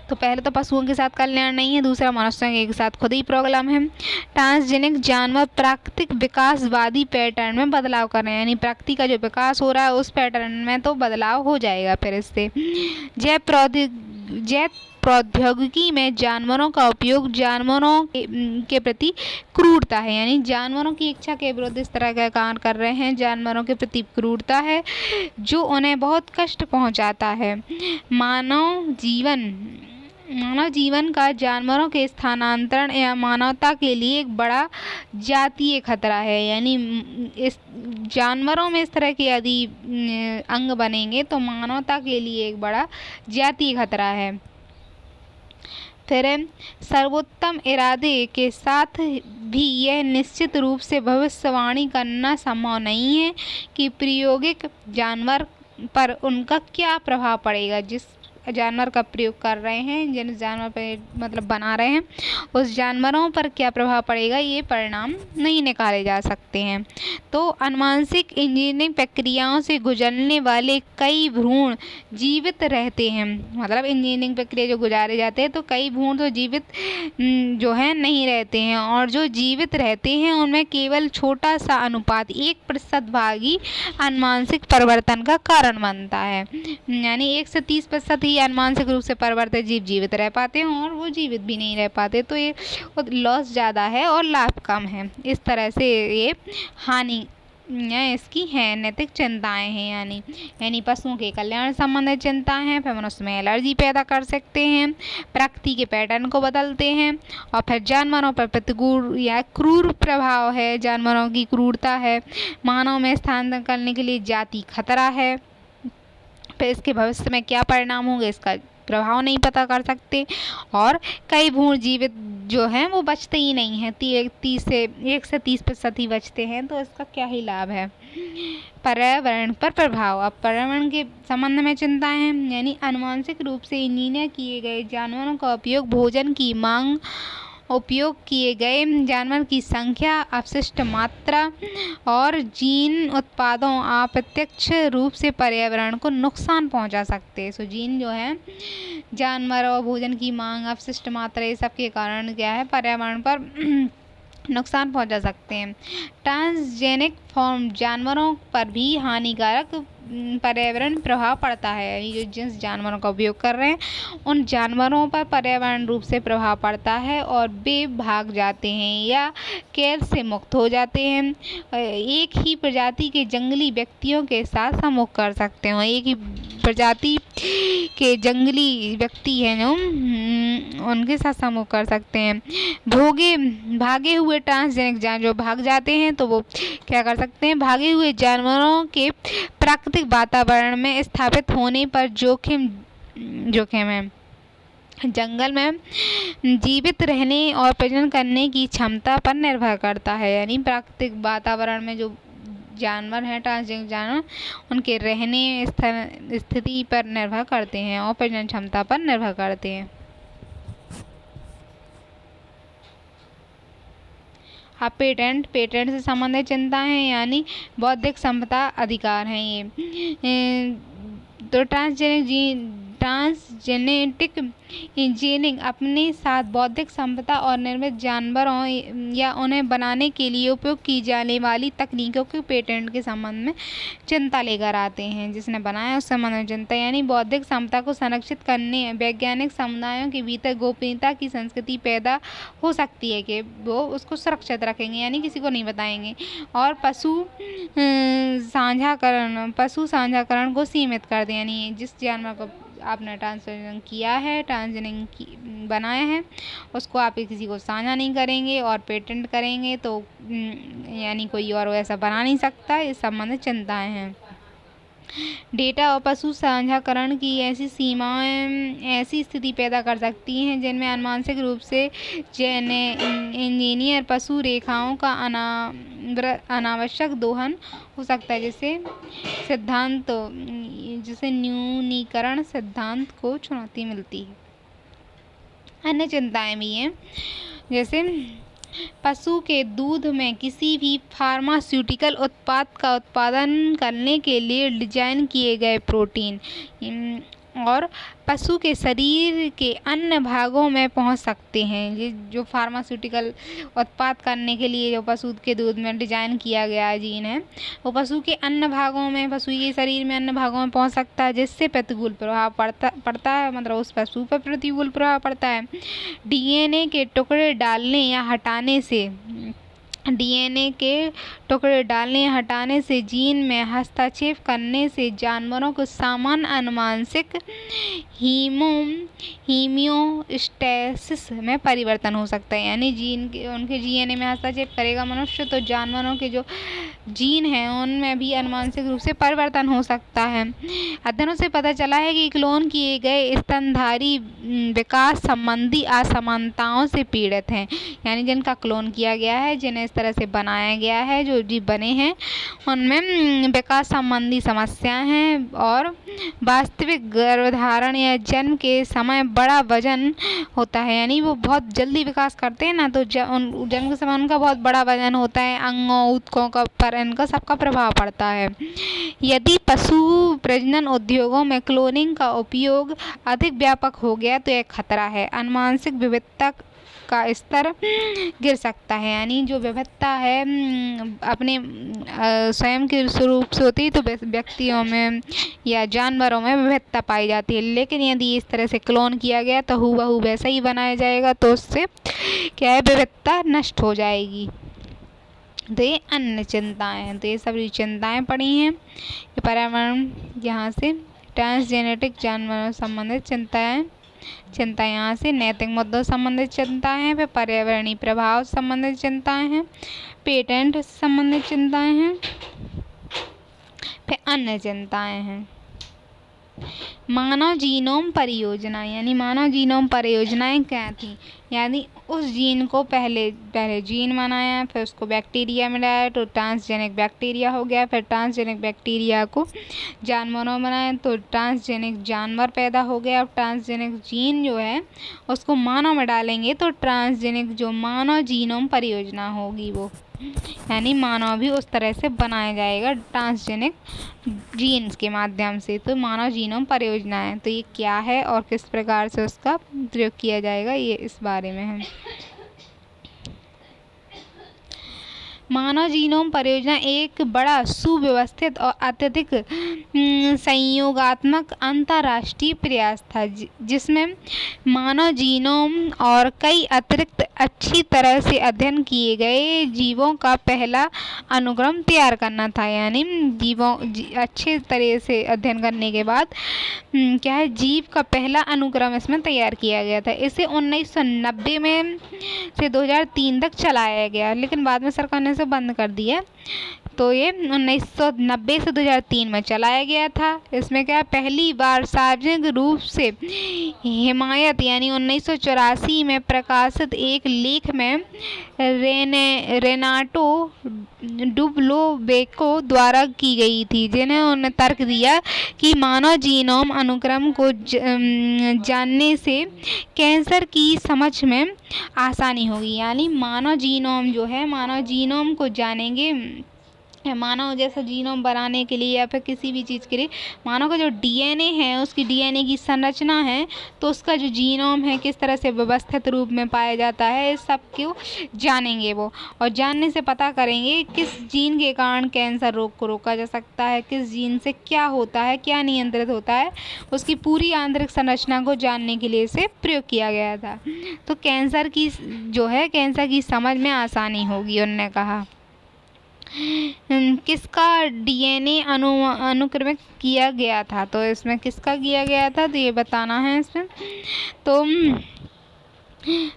तो पहले तो पशुओं के साथ कल्याण नहीं है, दूसरा मनुष्यों के साथ खुद ही प्रॉब्लम है। ट्रांसजेनिक जानवर प्राकृतिक विकासवादी पैटर्न में बदलाव कर रहे हैं, यानी प्रकृति का जो विकास हो रहा है उस पैटर्न में तो बदलाव हो जाएगा फिर इससे। जैव प्रौद्योगिकी में जानवरों का उपयोग जानवरों के प्रति क्रूरता है, यानी जानवरों की इच्छा के विरुद्ध इस तरह का काम कर रहे हैं, जानवरों के प्रति क्रूरता है जो उन्हें बहुत कष्ट पहुंचाता है। मानव जीवन का जानवरों के स्थानांतरण या मानवता के लिए एक बड़ा जातीय खतरा है, यानी इस जानवरों में इस तरह के यदि अंग बनेंगे तो मानवता के लिए एक बड़ा जातीय खतरा है। फिर सर्वोत्तम इरादे के साथ भी यह निश्चित रूप से भविष्यवाणी करना संभव नहीं है कि प्रायोगिक जानवर पर उनका क्या प्रभाव पड़ेगा। जिस जानवर का प्रयोग कर रहे हैं, जिन जानवर पर मतलब बना रहे हैं, उस जानवरों पर क्या प्रभाव पड़ेगा, ये परिणाम नहीं निकाले जा सकते हैं। तो आनुवंशिक इंजीनियरिंग प्रक्रियाओं से गुजरने वाले कई भ्रूण जीवित रहते हैं। मतलब इंजीनियरिंग प्रक्रिया जो गुजारे जाते हैं तो कई भ्रूण तो जीवित जो है नहीं रहते हैं, और जो जीवित रहते हैं उनमें केवल छोटा सा अनुपात 1% भाग ही आनुवंशिक परिवर्तन का कारण बनता है। यानी 1 से 30% ही आनुवंशिक रूप से परिवर्तित जीव जीवित रह पाते हैं, और वो जीवित भी नहीं रह पाते। तो ये लॉस ज़्यादा है और लाभ कम है। इस तरह से ये हानि इसकी है नैतिक चिंताएं हैं। यानी पशुओं के कल्याण संबंधित चिंता है, फिर मनुष्य में एलर्जी पैदा कर सकते हैं, प्रकृति के पैटर्न को बदलते हैं, और फिर जानवरों पर प्रतिकूल या क्रूर प्रभाव है, जानवरों की क्रूरता है, मानव में स्थानांतरण करने के लिए जाति खतरा है। फिर इसके भविष्य में क्या परिणाम होंगे इसका प्रभाव नहीं पता कर सकते, और कई भ्रूण जीवित जो हैं वो बचते ही नहीं हैं, 1 से 30% ही बचते हैं। तो इसका क्या ही लाभ है। पर्यावरण पर प्रभाव। अब पर्यावरण के संबंध में चिंताएं हैं, यानी आनुवंशिक रूप से इंजीनियर किए गए जानवरों का उपयोग भोजन की मांग, उपयोग किए गए जानवर की संख्या, अपशिष्ट मात्रा और जीन उत्पादों अप्रत्यक्ष रूप से पर्यावरण को नुकसान पहुंचा सकते हैं। जीन जो है जानवर और भोजन की मांग, अपशिष्ट मात्रा, ये सब के कारण क्या है पर्यावरण पर नुकसान पहुंचा सकते हैं। ट्रांसजेनिक फॉर्म जानवरों पर भी हानिकारक पर्यावरण प्रभाव पड़ता है। यानी जो जिस जानवरों का उपयोग कर रहे हैं उन जानवरों पर पर्यावरण रूप से प्रभाव पड़ता है, और वे भाग जाते हैं या कैद से मुक्त हो जाते हैं। एक ही प्रजाति के जंगली व्यक्तियों के साथ समूह कर सकते हैं। एक ही प्रजाति के जंगली व्यक्ति हैं जो उनके साथ समूह कर सकते हैं। भागे हुए ट्रांसजेनिक जानवर जो भाग जाते हैं तो वो क्या कर सकते हैं, भागे हुए जानवरों के प्राकृतिक वातावरण में स्थापित होने पर जोखिम है। जंगल में जीवित रहने और प्रजनन करने की क्षमता पर निर्भर करता है। यानी प्राकृतिक वातावरण में जो जानवर हैं, ट्रांसजेनिक जानवर, उनके रहने स्थिति पर निर्भर करते हैं और प्रजनन क्षमता पर निर्भर करते हैं। अब पेटेंट से संबंधित चिंता है, यानी बौद्धिक संपदा अधिकार हैं ये। तो ट्रांसजेनेटिक इंजीनियरिंग अपने साथ बौद्धिक संपदा और निर्मित जानवरों या उन्हें बनाने के लिए उपयोग की जाने वाली तकनीकों के पेटेंट के संबंध में चिंता लेकर आते हैं। जिसने बनाया उस संबंध में चिंता, यानी बौद्धिक संपदा को संरक्षित करने वैज्ञानिक समुदायों के भीतर गोपनीयता की संस्कृति पैदा हो सकती है कि वो उसको सुरक्षित रखेंगे, यानी किसी को नहीं बताएंगे। और पशु साझाकरण को सीमित कर दें, यानी जिस जानवर को आपने ट्रांसजेनिक किया है, ट्रांसजेनिक बनाया है, उसको आप किसी को साझा नहीं करेंगे और पेटेंट करेंगे तो यानी कोई और ऐसा बना नहीं सकता। इस संबंधित चिंताएं हैं। डेटा और पशु साझाकरण की ऐसी सीमाएं ऐसी स्थिति पैदा कर सकती हैं जिनमें आनुवंशिक रूप से इंजीनियर पशु रेखाओं का अनावश्यक दोहन हो सकता है, जिसे न्यूनीकरण सिद्धांत को चुनौती मिलती है। अन्य चिंताएं भी हैं, जैसे पशु के दूध में किसी भी फार्मास्यूटिकल उत्पाद का उत्पादन करने के लिए डिजाइन किए गए प्रोटीन और पशु के शरीर के अन्य भागों में पहुंच सकते हैं। ये जो फार्मास्यूटिकल उत्पाद करने के लिए जो पशु के दूध में डिजाइन किया गया जीन है, वो पशु के अन्य भागों में, पशु के शरीर में अन्य भागों में पहुंच सकता है, जिससे प्रतिकूल प्रभाव पड़ता है, मतलब उस पशु पर प्रतिकूल प्रभाव पड़ता है। डीएनए के टुकड़े डालने या हटाने से जीन में हस्तक्षेप करने से जानवरों को सामान्य आनुवंशिक हीमियोस्टेसिस में परिवर्तन हो सकता है। यानी उनके डीएनए में हस्तक्षेप करेगा मनुष्य तो जानवरों के जो जीन हैं उनमें भी आनुवंशिक रूप से परिवर्तन हो सकता है। अध्ययनों से पता चला है कि क्लोन किए गए स्तनधारी विकास संबंधी असमानताओं से पीड़ित हैं। यानी जिनका क्लोन किया गया है, जिन्हें इस तरह से बनाया गया है, जो जीव बने हैं, उनमें विकास संबंधी समस्याएं हैं और वास्तविक गर्भधारण या जन्म के समय बड़ा वजन होता है, यानी वो बहुत जल्दी विकास करते हैं ना, तो जन्म के समय उनका बहुत बड़ा वजन होता है, अंगों ऊतकों का पर इनका सबका प्रभाव पड़ता है। यदि पशु प्रजनन उद्योगों में क्लोनिंग का उपयोग अधिक व्यापक हो गया तो एक खतरा है, आनुवंशिक विविधता का स्तर गिर सकता है, यानी जो विविधता है अपने स्वयं के स्वरूप से होती है, तो व्यक्तियों में या जानवरों में विविधता पाई जाती है, लेकिन यदि इस तरह से क्लोन किया गया तो हूबहू वैसा ही बनाया जाएगा, तो उससे क्या है, विविधता नष्ट हो जाएगी। तो ये अन्य चिंताएं हैं, तो ये सभी चिंताएं पड़ी हैं, ये पर्यावरण यहाँ से ट्रांसजेनेटिक जानवरों संबंधित चिंता यहाँ से नैतिक मुद्दों संबंधित चिंताएं हैं, फिर पर्यावरणीय प्रभाव संबंधित चिंताएं हैं, पेटेंट संबंधित चिंताएं हैं, फिर अन्य चिंताएं हैं। मानव जीनोम परियोजना, यानी मानव जीनोम परियोजनाएं क्या थी, यानी उस जीन को पहले जीन बनाया, फिर उसको बैक्टीरिया में डाला तो ट्रांसजेनिक बैक्टीरिया हो गया, फिर ट्रांसजेनिक बैक्टीरिया को जानवरों में बनाया तो ट्रांसजेनिक जानवर पैदा हो गया। अब ट्रांसजेनिक जीन जो है उसको मानव में डालेंगे तो ट्रांसजेनिक जो मानव जीनोम परियोजना होगी वो, यानी मानव भी उस तरह से बनाया जाएगा ट्रांसजेनिक जीन्स के माध्यम से। तो मानव जीनोम परियोजना है, तो ये क्या है और किस प्रकार से उसका प्रयोग किया जाएगा, ये इस बारे में है। मानव जीनोम परियोजना एक बड़ा सुव्यवस्थित और अत्यधिक संयोगात्मक अंतर्राष्ट्रीय प्रयास था, जिसमें मानव जीनोम और कई अतिरिक्त अच्छी तरह से अध्ययन किए गए जीवों का पहला अनुक्रम तैयार करना था, यानी अच्छे तरह से अध्ययन करने के बाद क्या है, जीव का पहला अनुक्रम इसमें तैयार किया गया था। इसे 1990 में से 2003 तक चलाया गया, लेकिन बाद में सरकार ने इसे बंद कर दिया। तो ये 1990 से 2003 में चलाया गया था। इसमें क्या पहली बार सार्वजनिक रूप से हिमायत, यानी 1984 में प्रकाशित एक लेख में रेनाटो डुब्लोवेको द्वारा की गई थी, जिन्हें उन्होंने तर्क दिया कि मानव जीनोम अनुक्रम को जानने से कैंसर की समझ में आसानी होगी, यानी मानव जीनोम जो है, मानव जीनोम को जानेंगे, मानव जैसा जीनोम बनाने के लिए या फिर किसी भी चीज़ के लिए मानव का जो डीएनए है, उसकी डीएनए की संरचना है, तो उसका जो जीनोम है किस तरह से व्यवस्थित रूप में पाया जाता है, इस सब को जानेंगे वो, और जानने से पता करेंगे किस जीन के कारण कैंसर रोग को रोका जा सकता है, किस जीन से क्या होता है, क्या नियंत्रित होता है, उसकी पूरी आंतरिक संरचना को जानने के लिए इसे प्रयोग किया गया था। तो कैंसर की जो है, कैंसर की समझ में आसानी होगी, उन्होंने कहा। किसका डीएनए अनुक्रमित किया गया था, तो इसमें किसका किया गया था, तो ये बताना है इसमें। तो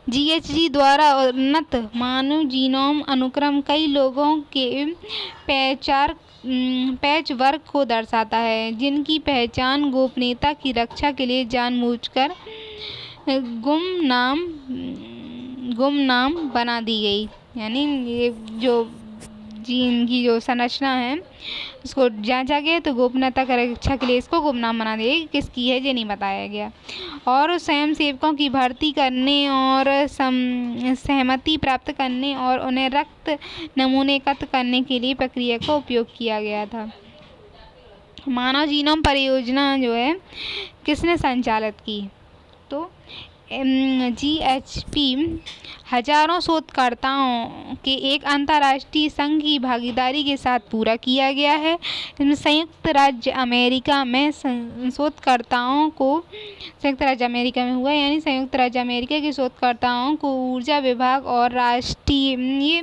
जीएचजी द्वारा उन्नत मानव जीनोम अनुक्रम कई लोगों के पैचवर्क को दर्शाता है, जिनकी पहचान गोपनीयता की रक्षा के लिए जानबूझकर गुमनाम बना दी गई, यानी ये जो जीन की जो संरचना है उसको जांचा गया, तो गोपनीयता की रक्षा के लिए इसको गुमनाम बना दिया। किसकी है ये नहीं बताया गया। और स्वयं सेवकों की भर्ती करने और सहमति प्राप्त करने और उन्हें रक्त नमूने एकत्र करने के लिए प्रक्रिया का उपयोग किया गया था। मानव जीनोम परियोजना जो है किसने संचालित की, तो GHP हजारों शोधकर्ताओं के एक अंतर्राष्ट्रीय संघ की भागीदारी के साथ पूरा किया गया है। इसमें संयुक्त राज्य अमेरिका में शोधकर्ताओं को संयुक्त राज्य अमेरिका में हुआ, यानी संयुक्त राज्य अमेरिका के शोधकर्ताओं को ऊर्जा विभाग और राष्ट्रीय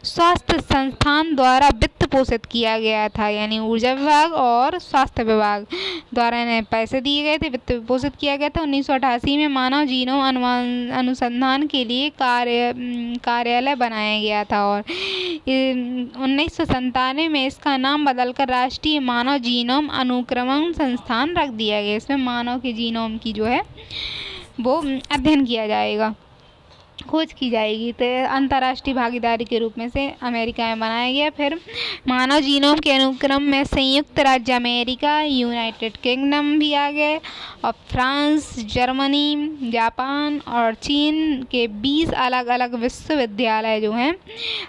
स्वास्थ्य संस्थान द्वारा वित्त पोषित किया गया था, यानी ऊर्जा विभाग और स्वास्थ्य विभाग द्वारा इन्हें पैसे दिए गए थे, वित्त पोषित किया गया था। 1988 में मानव जीनोम अनुसंधान के लिए कार्यालय बनाया गया था और 1997 में इसका नाम बदलकर राष्ट्रीय मानव जीनोम अनुक्रमण संस्थान रख दिया गया। इसमें मानव के जीनोम की जो है वो अध्ययन किया जाएगा। खोज की जाएगी। तो अंतर्राष्ट्रीय भागीदारी के रूप में से अमेरिका में बनाया गया। फिर मानव जीनोम के अनुक्रम में संयुक्त राज्य अमेरिका, यूनाइटेड किंगडम भी आ गए और फ्रांस, जर्मनी, जापान और चीन के 20 अलग अलग विश्वविद्यालय जो हैं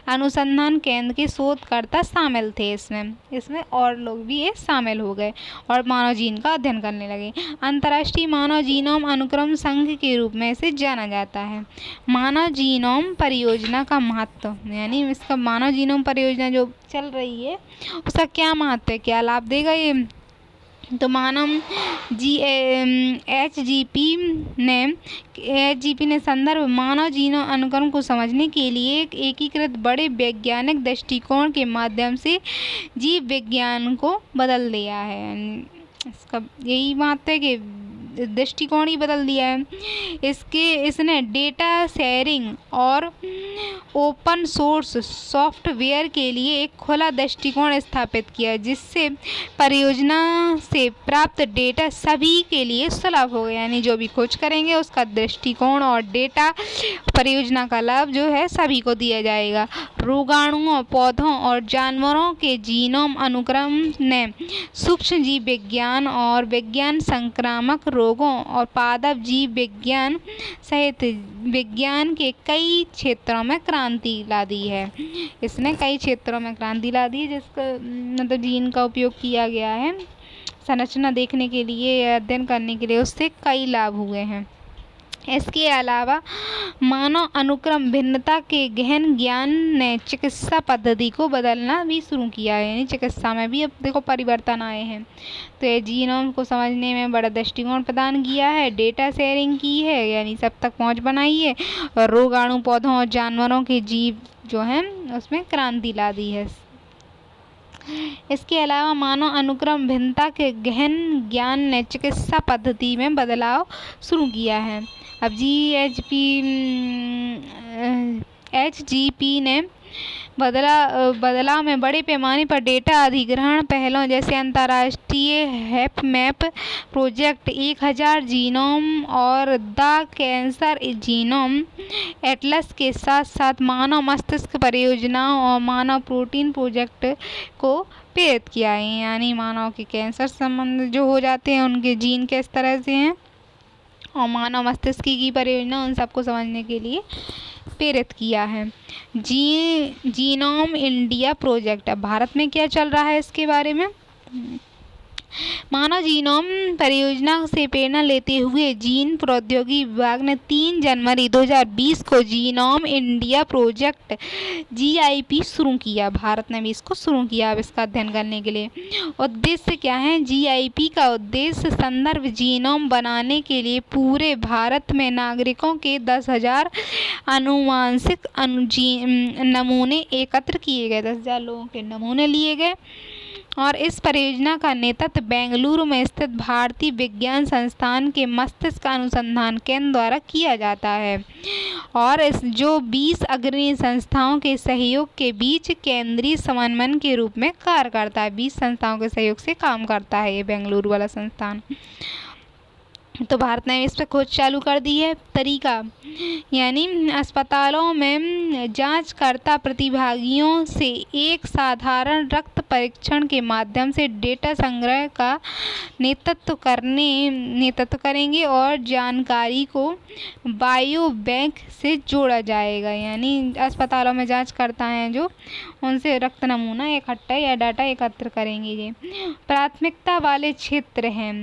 अनुसंधान केंद्र के शोधकर्ता शामिल थे। इसमें और लोग भी ये शामिल हो गए और मानव जीन का अध्ययन करने लगे। अंतर्राष्ट्रीय मानव जीनोम अनुक्रम संघ के रूप में इसे जाना जाता है। मानव जीनोम परियोजना का महत्व, यानी इसका मानव जीनोम परियोजना जो चल रही है उसका क्या महत्व है, क्या लाभ देगा ये। तो HGP ने संदर्भ मानव जीनोम अनुक्रम को समझने के लिए एक एकीकृत बड़े वैज्ञानिक दृष्टिकोण के माध्यम से जीव विज्ञान को बदल दिया है। इसका यही महत्व है कि दृष्टिकोण ही बदल दिया है। इसने डेटा शेयरिंग और ओपन सोर्स सॉफ्टवेयर के लिए एक खुला दृष्टिकोण स्थापित किया, जिससे परियोजना से प्राप्त डेटा सभी के लिए सुलभ हो गया। यानी जो भी खोज करेंगे उसका दृष्टिकोण और डेटा परियोजना का लाभ जो है सभी को दिया जाएगा। रोगाणुओं, पौधों और जानवरों के जीनोम अनुक्रम ने सूक्ष्म जीव विज्ञान और विज्ञान, संक्रामक रोगों और पादप जीव विज्ञान सहित विज्ञान के कई क्षेत्रों में क्रांति ला दी है। इसने कई क्षेत्रों में क्रांति ला दी है, जिसका मतलब जीन का उपयोग किया गया है संरचना देखने के लिए, अध्ययन करने के लिए। उससे कई लाभ हुए हैं। इसके अलावा मानव अनुक्रम भिन्नता के गहन ज्ञान ने चिकित्सा पद्धति को बदलना भी शुरू किया है। यानी चिकित्सा में भी अब देखो परिवर्तन आए हैं। तो ये जीनोम को समझने में बड़ा दृष्टिकोण प्रदान किया है, डेटा शेयरिंग की है, यानी सब तक पहुंच बनाई है, और रोगाणु, पौधों और जानवरों के जीव जो हैं उसमें क्रांति ला दी है। इसके अलावा मानव अनुक्रम भिन्नता के गहन ज्ञान ने चिकित्सा पद्धति में बदलाव शुरू किया है। अब HGP ने बदलाव में बड़े पैमाने पर डेटा अधिग्रहण पहलों जैसे अंतर्राष्ट्रीय हैपमैप प्रोजेक्ट, 1000 जीनोम और द कैंसर जीनोम एटलस के साथ साथ मानव मस्तिष्क परियोजनाओं और मानव प्रोटीन प्रोजेक्ट को प्रेरित किया है। यानी मानव के कैंसर संबंध जो हो जाते हैं उनके जीन किस तरह से हैं और मानव मस्तिष्क की परियोजना, उन सबको समझने के लिए प्रेरित किया है। जीनोम इंडिया प्रोजेक्ट, अब भारत में क्या चल रहा है इसके बारे में। मानव जीनोम परियोजना से प्रेरणा लेते हुए जीन प्रौद्योगिकी विभाग ने 3 जनवरी 2020 को जीनोम इंडिया प्रोजेक्ट GIP शुरू किया। भारत ने भी इसको शुरू किया अब इसका अध्ययन करने के लिए। उद्देश्य क्या है? GIP का उद्देश्य संदर्भ जीनोम बनाने के लिए पूरे भारत में नागरिकों के 10,000 आनुवंशिक नमूने एकत्र किए गए। 10,000 लोगों के नमूने लिए गए और इस परियोजना का नेतृत्व बेंगलुरु में स्थित भारतीय विज्ञान संस्थान के मस्तिष्क अनुसंधान केंद्र द्वारा किया जाता है और इस जो 20 अग्रणी संस्थाओं के सहयोग के बीच केंद्रीय समन्वय के रूप में कार्य करता है। 20 संस्थाओं के सहयोग से काम करता है ये बेंगलुरु वाला संस्थान। तो भारत ने इस पर खोज चालू कर दी है। तरीका, यानी अस्पतालों में जांचकर्ता प्रतिभागियों से एक साधारण रक्त परीक्षण के माध्यम से डेटा संग्रह का नेतृत्व करेंगे और जानकारी को बायो बैंक से जोड़ा जाएगा। यानी अस्पतालों में जांचकर्ता हैं जो उनसे रक्त नमूना इकट्ठा या डाटा एकत्र करेंगे। ये प्राथमिकता वाले क्षेत्र हैं,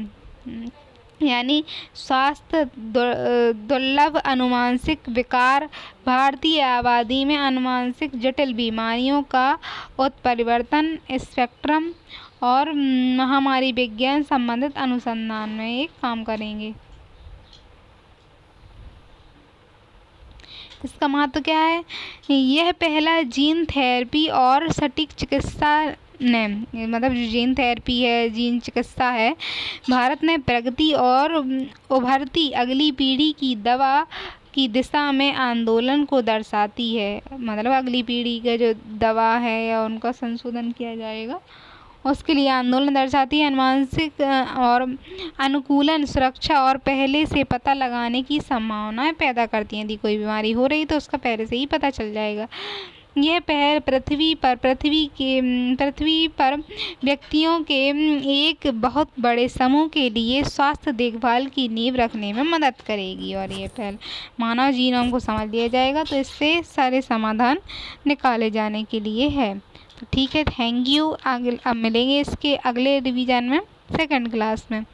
यानी स्वास्थ्य, दुर्लभ आनुवंशिक विकार, भारतीय आबादी में आनुवंशिक जटिल बीमारियों का उत्परिवर्तन स्पेक्ट्रम और महामारी विज्ञान संबंधित अनुसंधान में एक काम करेंगे। इसका महत्व क्या है? यह पहला जीन थेरेपी और सटीक चिकित्सा ने, मतलब जो जीन थेरेपी है, जीन चिकित्सा है, भारत में प्रगति और उभरती अगली पीढ़ी की दवा की दिशा में आंदोलन को दर्शाती है। मतलब अगली पीढ़ी का जो दवा है या उनका संशोधन किया जाएगा उसके लिए आंदोलन दर्शाती है। आनुवांशिक और अनुकूलन सुरक्षा और पहले से पता लगाने की संभावनाएं पैदा करती हैं। यदि कोई बीमारी हो रही तो उसका पहले से ही पता चल जाएगा। यह पहल पृथ्वी पर व्यक्तियों के एक बहुत बड़े समूह के लिए स्वास्थ्य देखभाल की नींव रखने में मदद करेगी। और ये पहल मानव जीनोम को समझ लिया जाएगा तो इससे सारे समाधान निकाले जाने के लिए है। तो ठीक है, थैंक यू। अब मिलेंगे इसके अगले रिवीजन में, सेकंड क्लास में।